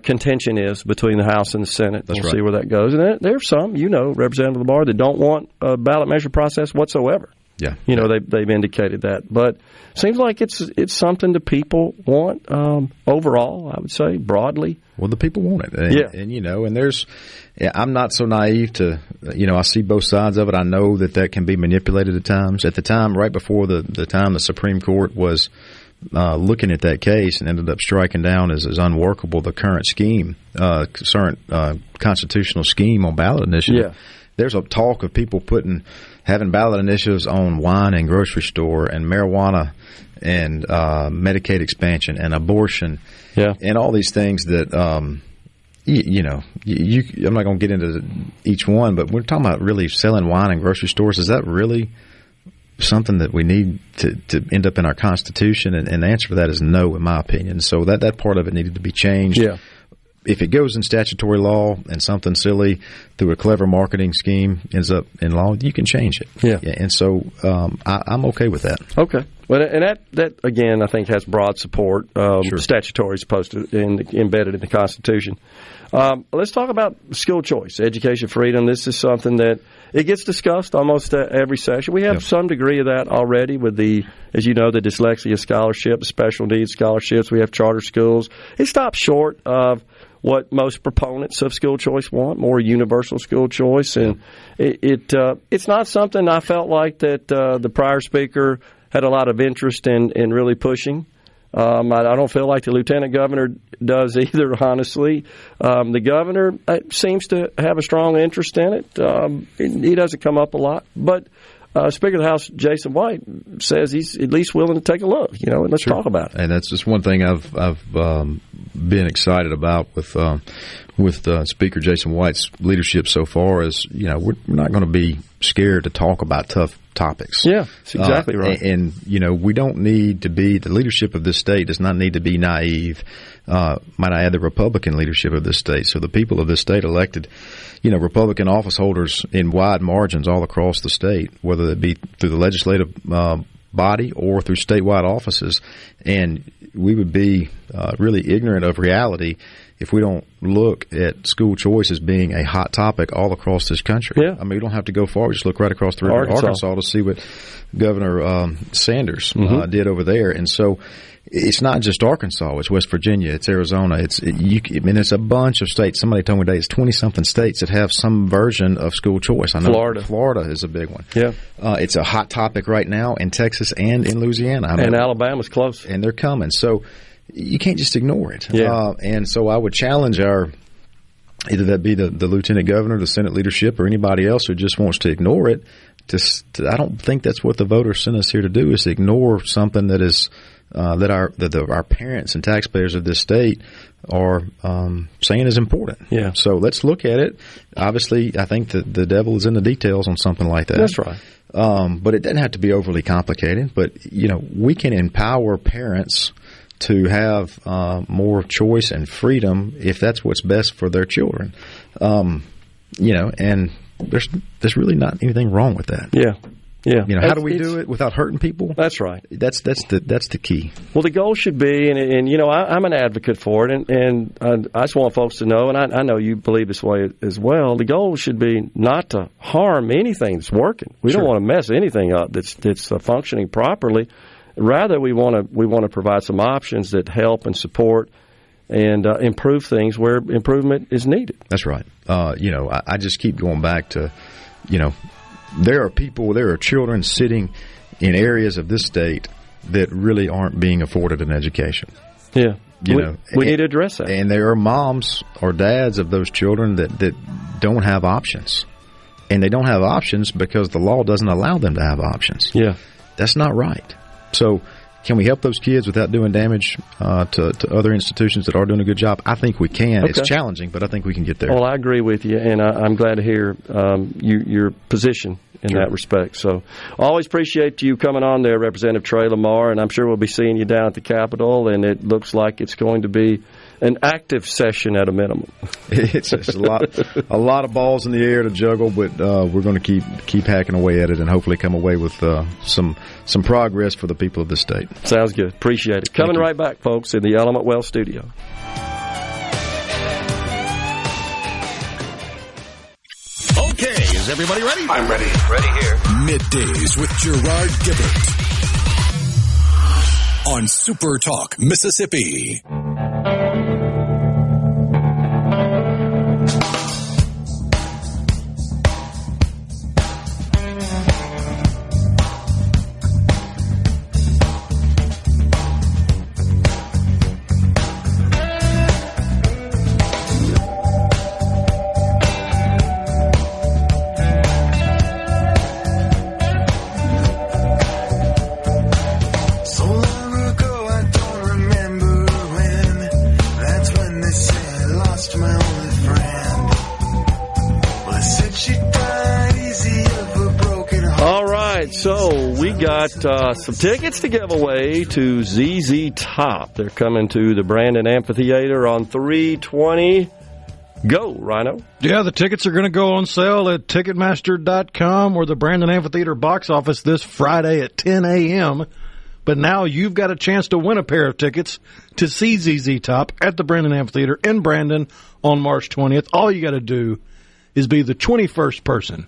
contention is between the House and the Senate. That's we'll right. see where that goes. And there are some, Representative Labar, that don't want a ballot measure process whatsoever. Yeah, they've indicated that, but it seems like it's something that people want overall. I would say broadly. Well, the people want it, and I'm not so naive to, I see both sides of it. I know that can be manipulated at times. At the time, right before the time the Supreme Court was looking at that case and ended up striking down as unworkable the current scheme, constitutional scheme on ballot initiative. Yeah. There's a talk of people having ballot initiatives on wine and grocery store and marijuana and Medicaid expansion and abortion, and all these things that I'm not going to get into each one, but we're talking about really selling wine in grocery stores. Is that really something that we need to end up in our Constitution? And the answer for that is no, in my opinion. So that part of it needed to be changed. Yeah. If it goes in statutory law and something silly through a clever marketing scheme ends up in law, you can change it. Yeah. And so I'm okay with that. Okay. Well, and that again, I think has broad support. Sure. Statutory is posted embedded in the Constitution. Let's talk about school choice, education freedom. This is something that it gets discussed almost every session. We have some degree of that already with the dyslexia scholarship, special needs scholarships. We have charter schools. It stops short of what most proponents of school choice want, more universal school choice. And it's not something I felt like that the prior speaker had a lot of interest in really pushing. I don't feel like the lieutenant governor does either, honestly. The governor seems to have a strong interest in it. He doesn't come up a lot. But Speaker of the House Jason White says he's at least willing to take a look, and let's talk about it. And that's just one thing I've been excited about with Speaker Jason White's leadership so far is, we're not going to be scared to talk about tough topics. Yeah, that's exactly right. And we don't need to be, the leadership of this state does not need to be naive. Might I add, the Republican leadership of this state. So the people of this state elected, Republican office holders in wide margins all across the state, whether it be through the legislative body or through statewide offices. And we would be really ignorant of reality if we don't look at school choice as being a hot topic all across this country. Yeah. I mean, we don't have to go far. Just look right across the river to Arkansas to see what Governor Sanders did over there. And so it's not just Arkansas. It's West Virginia. It's Arizona. It's a bunch of states. Somebody told me today it's 20-something states that have some version of school choice. I know Florida is a big one. Yeah. It's a hot topic right now in Texas and in Louisiana. And Alabama's close. And they're coming. So you can't just ignore it. Yeah. And so I would challenge either that be the lieutenant governor, the Senate leadership, or anybody else who just wants to ignore it. I don't think that's what the voters sent us here to do, is to ignore something that is that our parents and taxpayers of this state are saying is important. Yeah. So let's look at it. Obviously, I think that the devil is in the details on something like that. That's right. But it doesn't have to be overly complicated. But we can empower parents to have more choice and freedom if that's what's best for their children. And there's really not anything wrong with that. Yeah. Yeah. How do we do it without hurting people? That's right. That's the key. Well, the goal should be, and I'm an advocate for it, and I just want folks to know, and I know you believe this way as well. The goal should be not to harm anything that's working. We don't want to mess anything up that's functioning properly. Rather, we want to provide some options that help and support and improve things where improvement is needed. That's right. I just keep going back to, there are children sitting in areas of this state that really aren't being afforded an education. Yeah. We need to address that. And there are moms or dads of those children that don't have options. And they don't have options because the law doesn't allow them to have options. Yeah. That's not right. So can we help those kids without doing damage to other institutions that are doing a good job? I think we can. Okay. It's challenging, but I think we can get there. Well, I agree with you, and I'm glad to hear your position in that respect. So always appreciate you coming on there, Representative Trey Lamar, and I'm sure we'll be seeing you down at the Capitol, and it looks like it's going to be an active session at a minimum. It's a lot of balls in the air to juggle, but we're going to keep hacking away at it and hopefully come away with some progress for the people of the state. Sounds good. Appreciate it. Coming right back, folks, in the Element Well studio. Okay, is everybody ready? I'm ready. Ready here. Middays with Gerard Gibert on Super Talk Mississippi. Some tickets to give away to ZZ Top. They're coming to the Brandon Amphitheater on 3/20. Go, Rhino. Yeah, the tickets are going to go on sale at Ticketmaster.com or the Brandon Amphitheater box office this Friday at 10 a.m. But now you've got a chance to win a pair of tickets to see ZZ Top at the Brandon Amphitheater in Brandon on March 20th. All you got to do is be the 21st person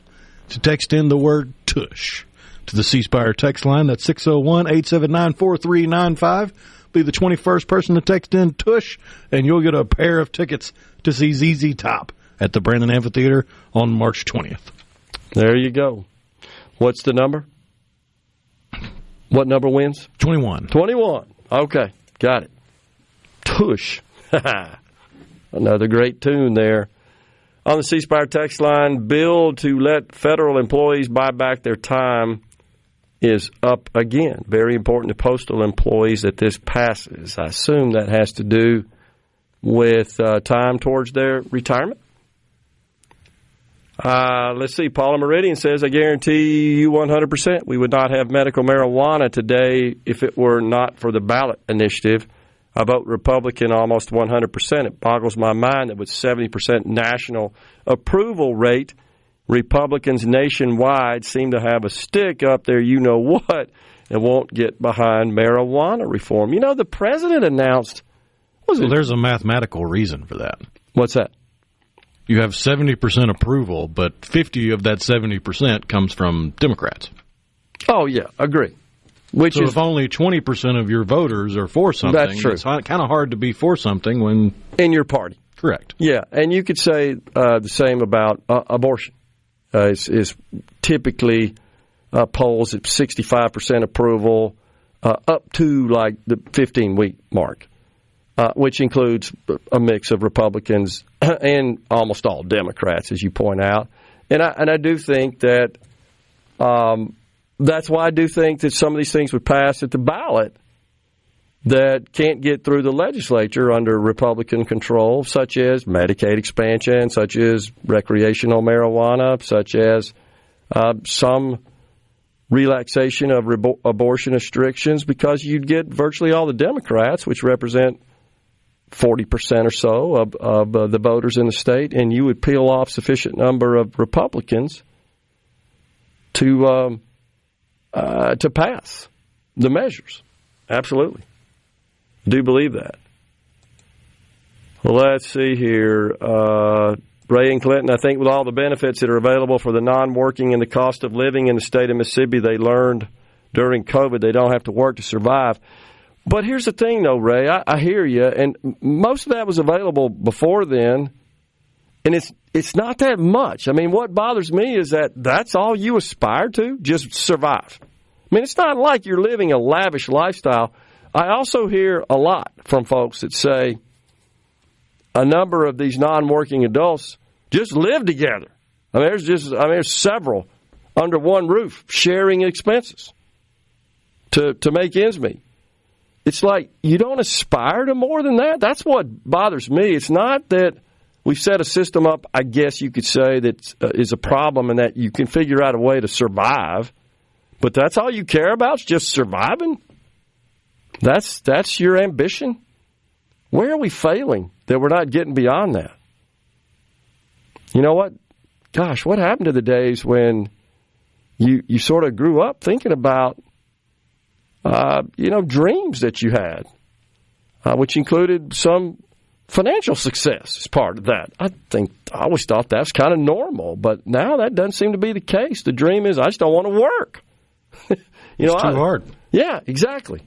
to text in the word TUSH to the C Spire text line. That's 601-879-4395. Be the 21st person to text in TUSH, and you'll get a pair of tickets to see ZZ Top at the Brandon Amphitheater on March 20th. There you go. What's the number? What number wins? 21. 21. Okay, got it. TUSH. Another great tune there. On the C Spire text line, bill to let federal employees buy back their time is up again. Very important to postal employees that this passes. I assume that has to do with time towards their retirement. Let's see. Paula Meridian says, I guarantee you 100% we would not have medical marijuana today if it were not for the ballot initiative. I vote Republican almost 100%. It boggles my mind that with 70% national approval rate, Republicans nationwide seem to have a stick up there, you know what, and won't get behind marijuana reform. You know, the president announced... there's a mathematical reason for that. What's that? You have 70% approval, but 50 of that 70% comes from Democrats. Oh, yeah, agree. So if only 20% of your voters are for something, that's true. It's kind of hard to be for something when... in your party. Correct. Yeah, and you could say the same about abortion. Is typically polls at 65% approval up to like the 15-week mark, which includes a mix of Republicans and almost all Democrats, as you point out. And I do think that that's why I do think that some of these things would pass at the ballot that can't get through the legislature under Republican control, such as Medicaid expansion, such as recreational marijuana, such as some relaxation of abortion restrictions, because you'd get virtually all the Democrats, which represent 40% or so of the voters in the state, and you would peel off sufficient number of Republicans to pass the measures. Absolutely. Do believe that. Well, let's see here. Ray and Clinton, I think with all the benefits that are available for the non-working and the cost of living in the state of Mississippi, they learned during COVID they don't have to work to survive. But here's the thing, though, Ray. I hear you, and most of that was available before then, and it's not that much. I mean, what bothers me is that that's all you aspire to, just survive. I mean, it's not like you're living a lavish lifestyle. I also hear a lot from folks that say a number of these non-working adults just live together. I mean, there's several under one roof sharing expenses to make ends meet. it's like you don't aspire to more than that. That's what bothers me. It's not that we've set a system up, I guess you could say, that is a problem and that you can figure out a way to survive. But that's all you care about is just surviving? That's your ambition? Where are we failing that we're not getting beyond that? You know what? Gosh, what happened to the days when you sort of grew up thinking about, dreams that you had, which included some financial success as part of that. I always thought that was kind of normal, but now that doesn't seem to be the case. The dream is I just don't want to work. It's too hard. Yeah, exactly.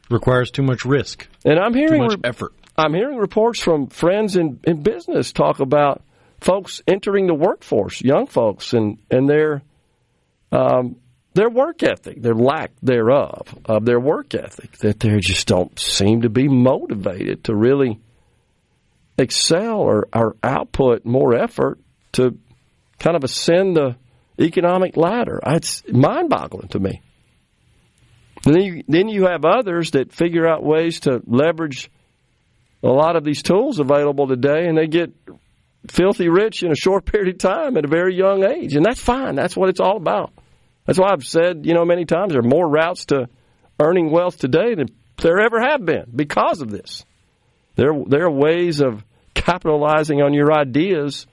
Requires too much risk. And I'm hearing too much effort. I'm hearing reports from friends in business talk about folks entering the workforce, young folks, and their work ethic, their lack thereof of their work ethic, that they just don't seem to be motivated to really excel or output more effort to kind of ascend the economic ladder. It's mind-boggling to me. And then you have others that figure out ways to leverage a lot of these tools available today, and they get filthy rich in a short period of time at a very young age. And that's fine. That's what it's all about. That's why I've said, many times there are more routes to earning wealth today than there ever have been because of this. There are ways of capitalizing on your ideas,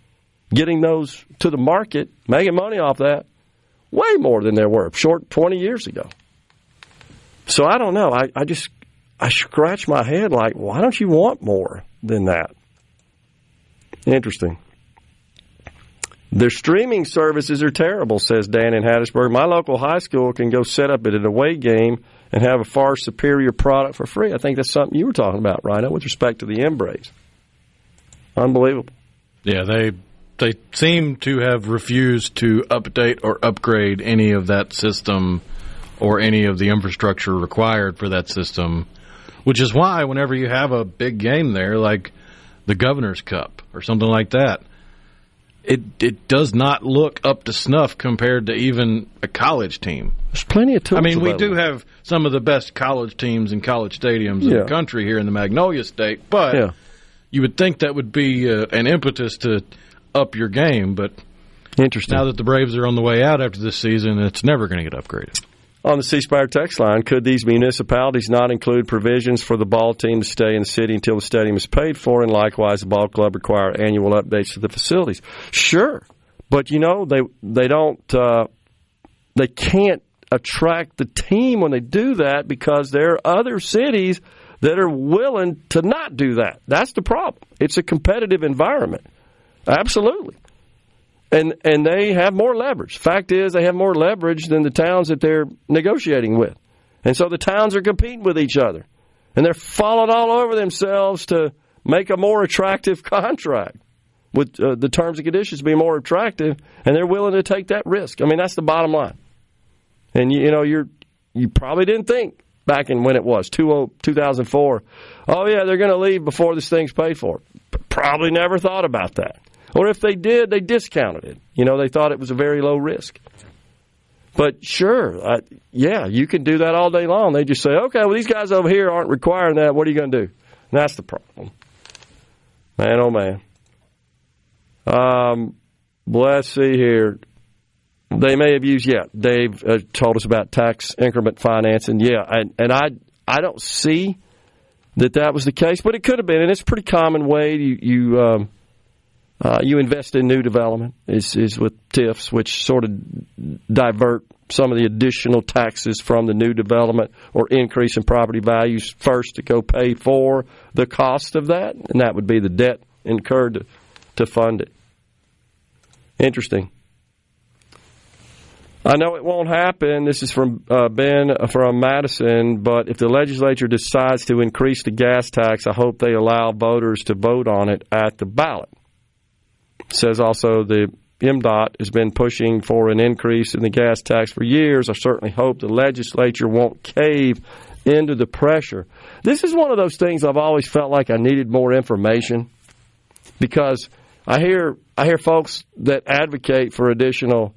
getting those to the market, making money off that, way more than there were short 20 years ago. So I don't know. I scratch my head like, why don't you want more than that? Interesting. Their streaming services are terrible, says Dan in Hattiesburg. My local high school can go set up at an away game and have a far superior product for free. I think that's something you were talking about, Rhino, with respect to the Embrace. Unbelievable. Yeah, they seem to have refused to update or upgrade any of that system or any of the infrastructure required for that system, which is why whenever you have a big game there, like the Governor's Cup or something like that, it does not look up to snuff compared to even a college team. There's plenty of tools we available. do have some of the best college teams and college stadiums in the country here in the Magnolia State, but you would think that would be an impetus to up your game. But interesting. Now that the Braves are on the way out after this season, it's never going to get upgraded. On the C Spire text line, could these municipalities not include provisions for the ball team to stay in the city until the stadium is paid for, and likewise the ball club require annual updates to the facilities? Sure, but they don't. They can't attract the team when they do that because there are other cities that are willing to not do that. That's the problem. It's a competitive environment. Absolutely. And they have more leverage. Fact is, they have more leverage than the towns that they're negotiating with. And so the towns are competing with each other. And they're falling all over themselves to make a more attractive contract with the terms and conditions be more attractive, and they're willing to take that risk. That's the bottom line. And, you probably didn't think back in when it was, 2004, oh, yeah, they're going to leave before this thing's paid for. Probably never thought about that. Or if they did, they discounted it. They thought it was a very low risk. But sure, you can do that all day long. They just say, okay, well, these guys over here aren't requiring that. What are you going to do? And that's the problem. Man, oh, man. Let's see here. They may have used, Dave told us about tax increment financing. Yeah, and I don't see that was the case, but it could have been. And it's a pretty common way you invest in new development is with TIFs, which sort of divert some of the additional taxes from the new development or increase in property values first to go pay for the cost of that, and that would be the debt incurred to fund it. Interesting. I know it won't happen. This is from Ben from Madison, but if the legislature decides to increase the gas tax, I hope they allow voters to vote on it at the ballot. Says also the MDOT has been pushing for an increase in the gas tax for years. I certainly hope the legislature won't cave into the pressure. This is one of those things I've always felt like I needed more information, because I hear folks that advocate for additional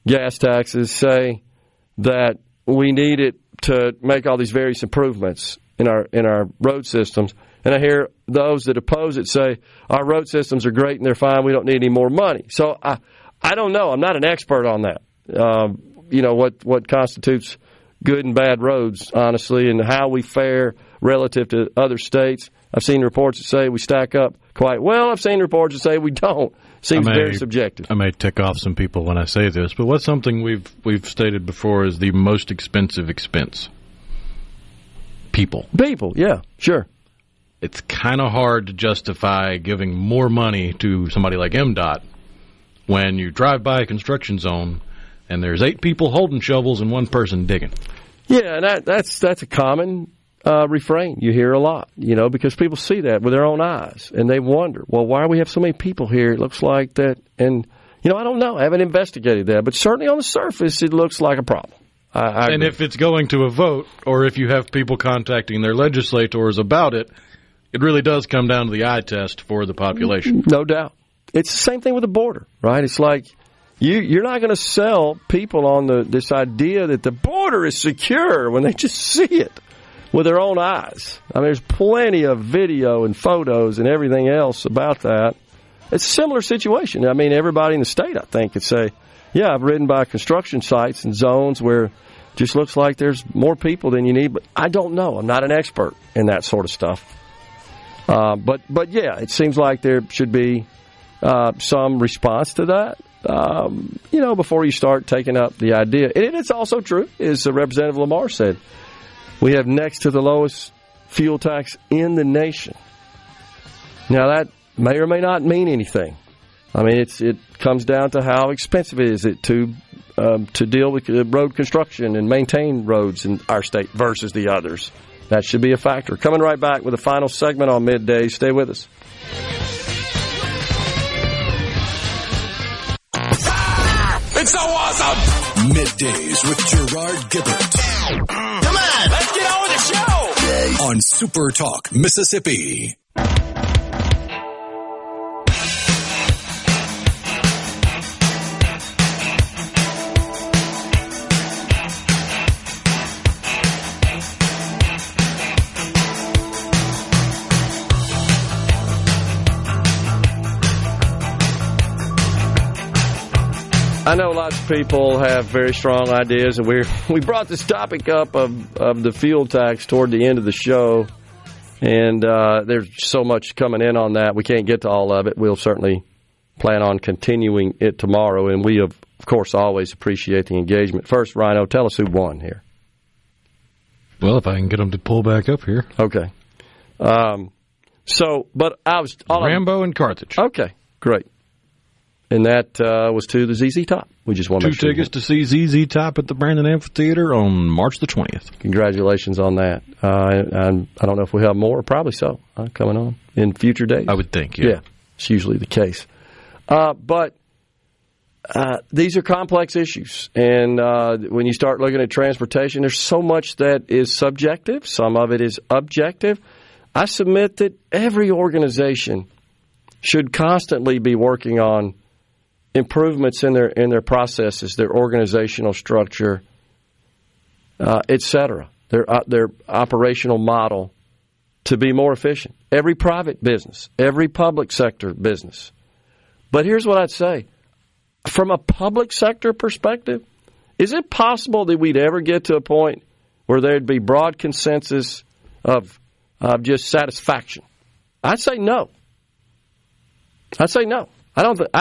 gas taxes say that we need it to make all these various improvements in our road systems. And I hear those that oppose it say, our road systems are great and they're fine, we don't need any more money. So I don't know. I'm not an expert on that. What constitutes good and bad roads, honestly, and how we fare relative to other states. I've seen reports that say we stack up quite well. I've seen reports that say we don't. Seems very subjective. I may tick off some people when I say this, but what's something we've stated before is the most expensive expense? People. People, yeah, sure. It's kind of hard to justify giving more money to somebody like MDOT when you drive by a construction zone and there's 8 people holding shovels and 1 person digging. Yeah, and that's a common refrain you hear a lot, because people see that with their own eyes, and they wonder, well, why do we have so many people here? It looks like that, and, I don't know. I haven't investigated that, but certainly on the surface, it looks like a problem. I and agree. If it's going to a vote, or if you have people contacting their legislators about it, it really does come down to the eye test for the population. No doubt. It's the same thing with the border, right? It's like you're not going to sell people on this idea that the border is secure when they just see it with their own eyes. I mean, there's plenty of video and photos and everything else about that. It's a similar situation. I mean, everybody in the state, I think, could say, yeah, I've ridden by construction sites and zones where it just looks like there's more people than you need. But I don't know. I'm not an expert in that sort of stuff. But yeah, it seems like there should be some response to that, before you start taking up the idea. And it's also true, as Representative Lamar said, we have next to the lowest fuel tax in the nation. Now, that may or may not mean anything. I mean, it comes down to how expensive is it to deal with road construction and maintain roads in our state versus the others. That should be a factor. Coming right back with the final segment on Middays. Stay with us. It's so awesome! Middays with Gerard Gibert. Come on, let's get on with the show! On SuperTalk Mississippi. I know lots of people have very strong ideas, and we brought this topic up of the fuel tax toward the end of the show, and there's so much coming in on that. We can't get to all of it. We'll certainly plan on continuing it tomorrow, and we, of course, always appreciate the engagement. First, Rhino, tell us who won here. Well, if I can get them to pull back up here. Okay. But I was... Rambo and Carthage. Okay, great. And that was to the ZZ Top. We just want to 2 tickets to see ZZ Top at the Brandon Amphitheater on March the 20th. Congratulations on that. I don't know if we have more. Probably so. Coming on in future days. I would think, yeah. Yeah, it's usually the case. But these are complex issues. And when you start looking at transportation, there's so much that is subjective. Some of it is objective. I submit that every organization should constantly be working on improvements in their processes, their organizational structure, etc., their operational model to be more efficient. Every private business, every public sector business. But here's what I'd say. From a public sector perspective, is it possible that we'd ever get to a point where there'd be broad consensus of just satisfaction? I'd say no. I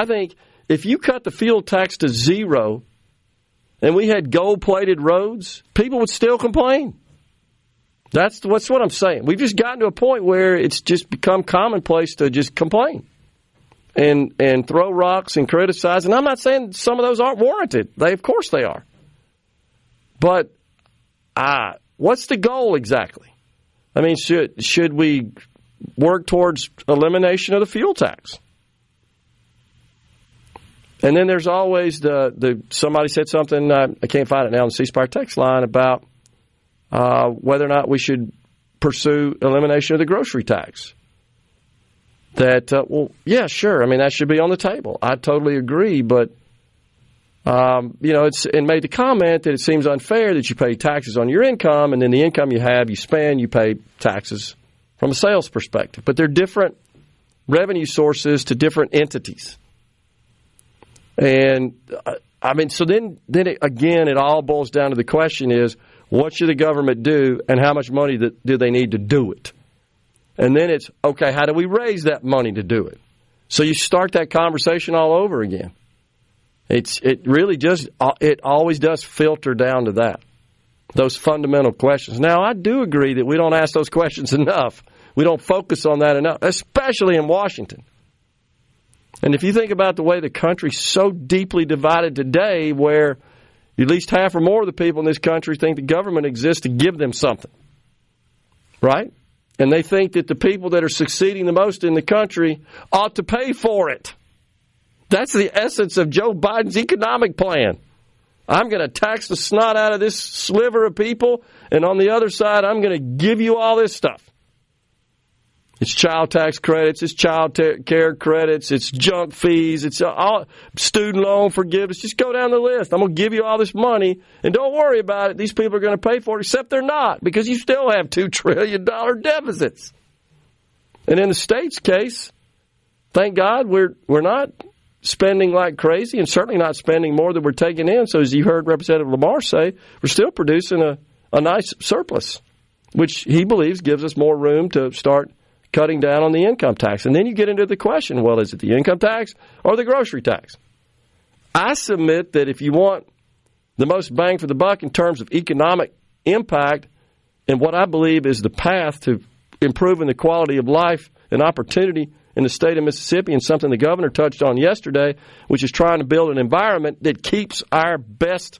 think if you cut the fuel tax to zero and we had gold-plated roads, people would still complain. That's what I'm saying. We've just gotten to a point where it's just become commonplace to just complain and throw rocks and criticize. And I'm not saying some of those aren't warranted. Of course they are. But what's the goal exactly? I mean, should we work towards elimination of the fuel tax? And then there's always somebody said something, I can't find it now on the C Spire text line, about whether or not we should pursue elimination of the grocery tax. Yeah, sure. I mean, that should be on the table. I totally agree, but And made the comment that it seems unfair that you pay taxes on your income, and then the income you have, you spend, you pay taxes from a sales perspective. But they're different revenue sources to different entities. And, so then it all boils down to the question is, what should the government do, and how much money do they need to do it? And then it's, okay, how do we raise that money to do it? So you start that conversation all over again. It always does filter down to that, those fundamental questions. Now, I do agree that we don't ask those questions enough. We don't focus on that enough, especially in Washington. And if you think about the way the country's so deeply divided today, where at least half or more of the people in this country think the government exists to give them something, right? And they think that the people that are succeeding the most in the country ought to pay for it. That's the essence of Joe Biden's economic plan. I'm going to tax the snot out of this sliver of people, and on the other side, I'm going to give you all this stuff. It's child tax credits, it's child care credits, it's junk fees, it's all student loan forgiveness. Just go down the list. I'm going to give you all this money, and don't worry about it. These people are going to pay for it, except they're not, because you still have $2 trillion deficits. And in the state's case, thank God we're not spending like crazy, and certainly not spending more than we're taking in. So as you heard Representative Lamar say, we're still producing a nice surplus, which he believes gives us more room to start cutting down on the income tax. And then you get into the question, well, is it the income tax or the grocery tax? I submit that if you want the most bang for the buck in terms of economic impact and what I believe is the path to improving the quality of life and opportunity in the state of Mississippi, and something the governor touched on yesterday, which is trying to build an environment that keeps our best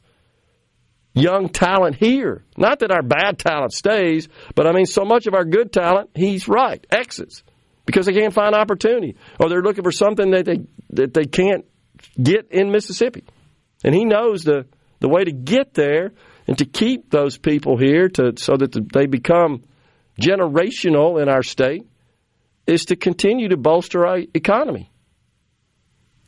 young talent here. Not that our bad talent stays, but so much of our good talent, he's right, exits, because they can't find opportunity, or they're looking for something that they can't get in Mississippi. And he knows the way to get there and to keep those people here so that they become generational in our state is to continue to bolster our economy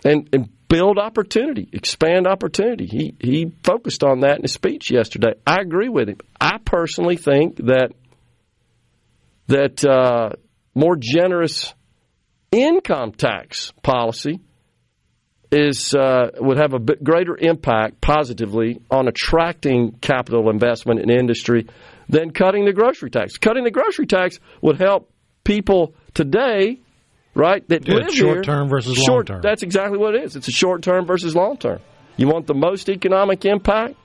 and build opportunity, expand opportunity. He focused on that in his speech yesterday. I agree with him. I personally think that more generous income tax policy would have a bit greater impact positively on attracting capital investment in industry than cutting the grocery tax. Cutting the grocery tax would help people today, right, that live here. Short-term versus long-term. That's exactly what it is. It's a short-term versus long-term. You want the most economic impact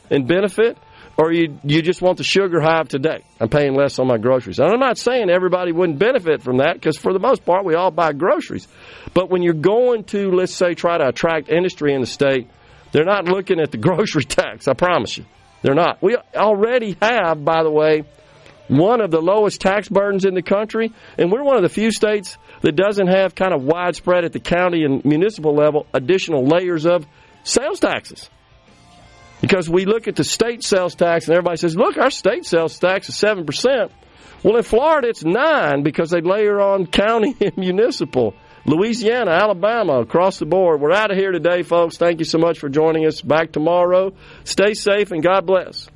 and benefit, or you just want the sugar high of today? I'm paying less on my groceries. And I'm not saying everybody wouldn't benefit from that, because for the most part, we all buy groceries. But when you're going to, let's say, try to attract industry in the state, they're not looking at the grocery tax, I promise you. They're not. We already have, by the way, one of the lowest tax burdens in the country, and we're one of the few states that doesn't have kind of widespread at the county and municipal level additional layers of sales taxes. Because we look at the state sales tax and everybody says, look, our state sales tax is 7%. Well, in Florida, it's 9% because they layer on county and municipal. Louisiana, Alabama, across the board. We're out of here today, folks. Thank you so much for joining us. Back tomorrow. Stay safe and God bless.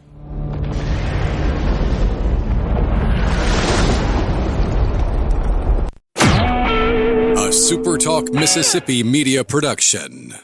A SuperTalk Mississippi Media production.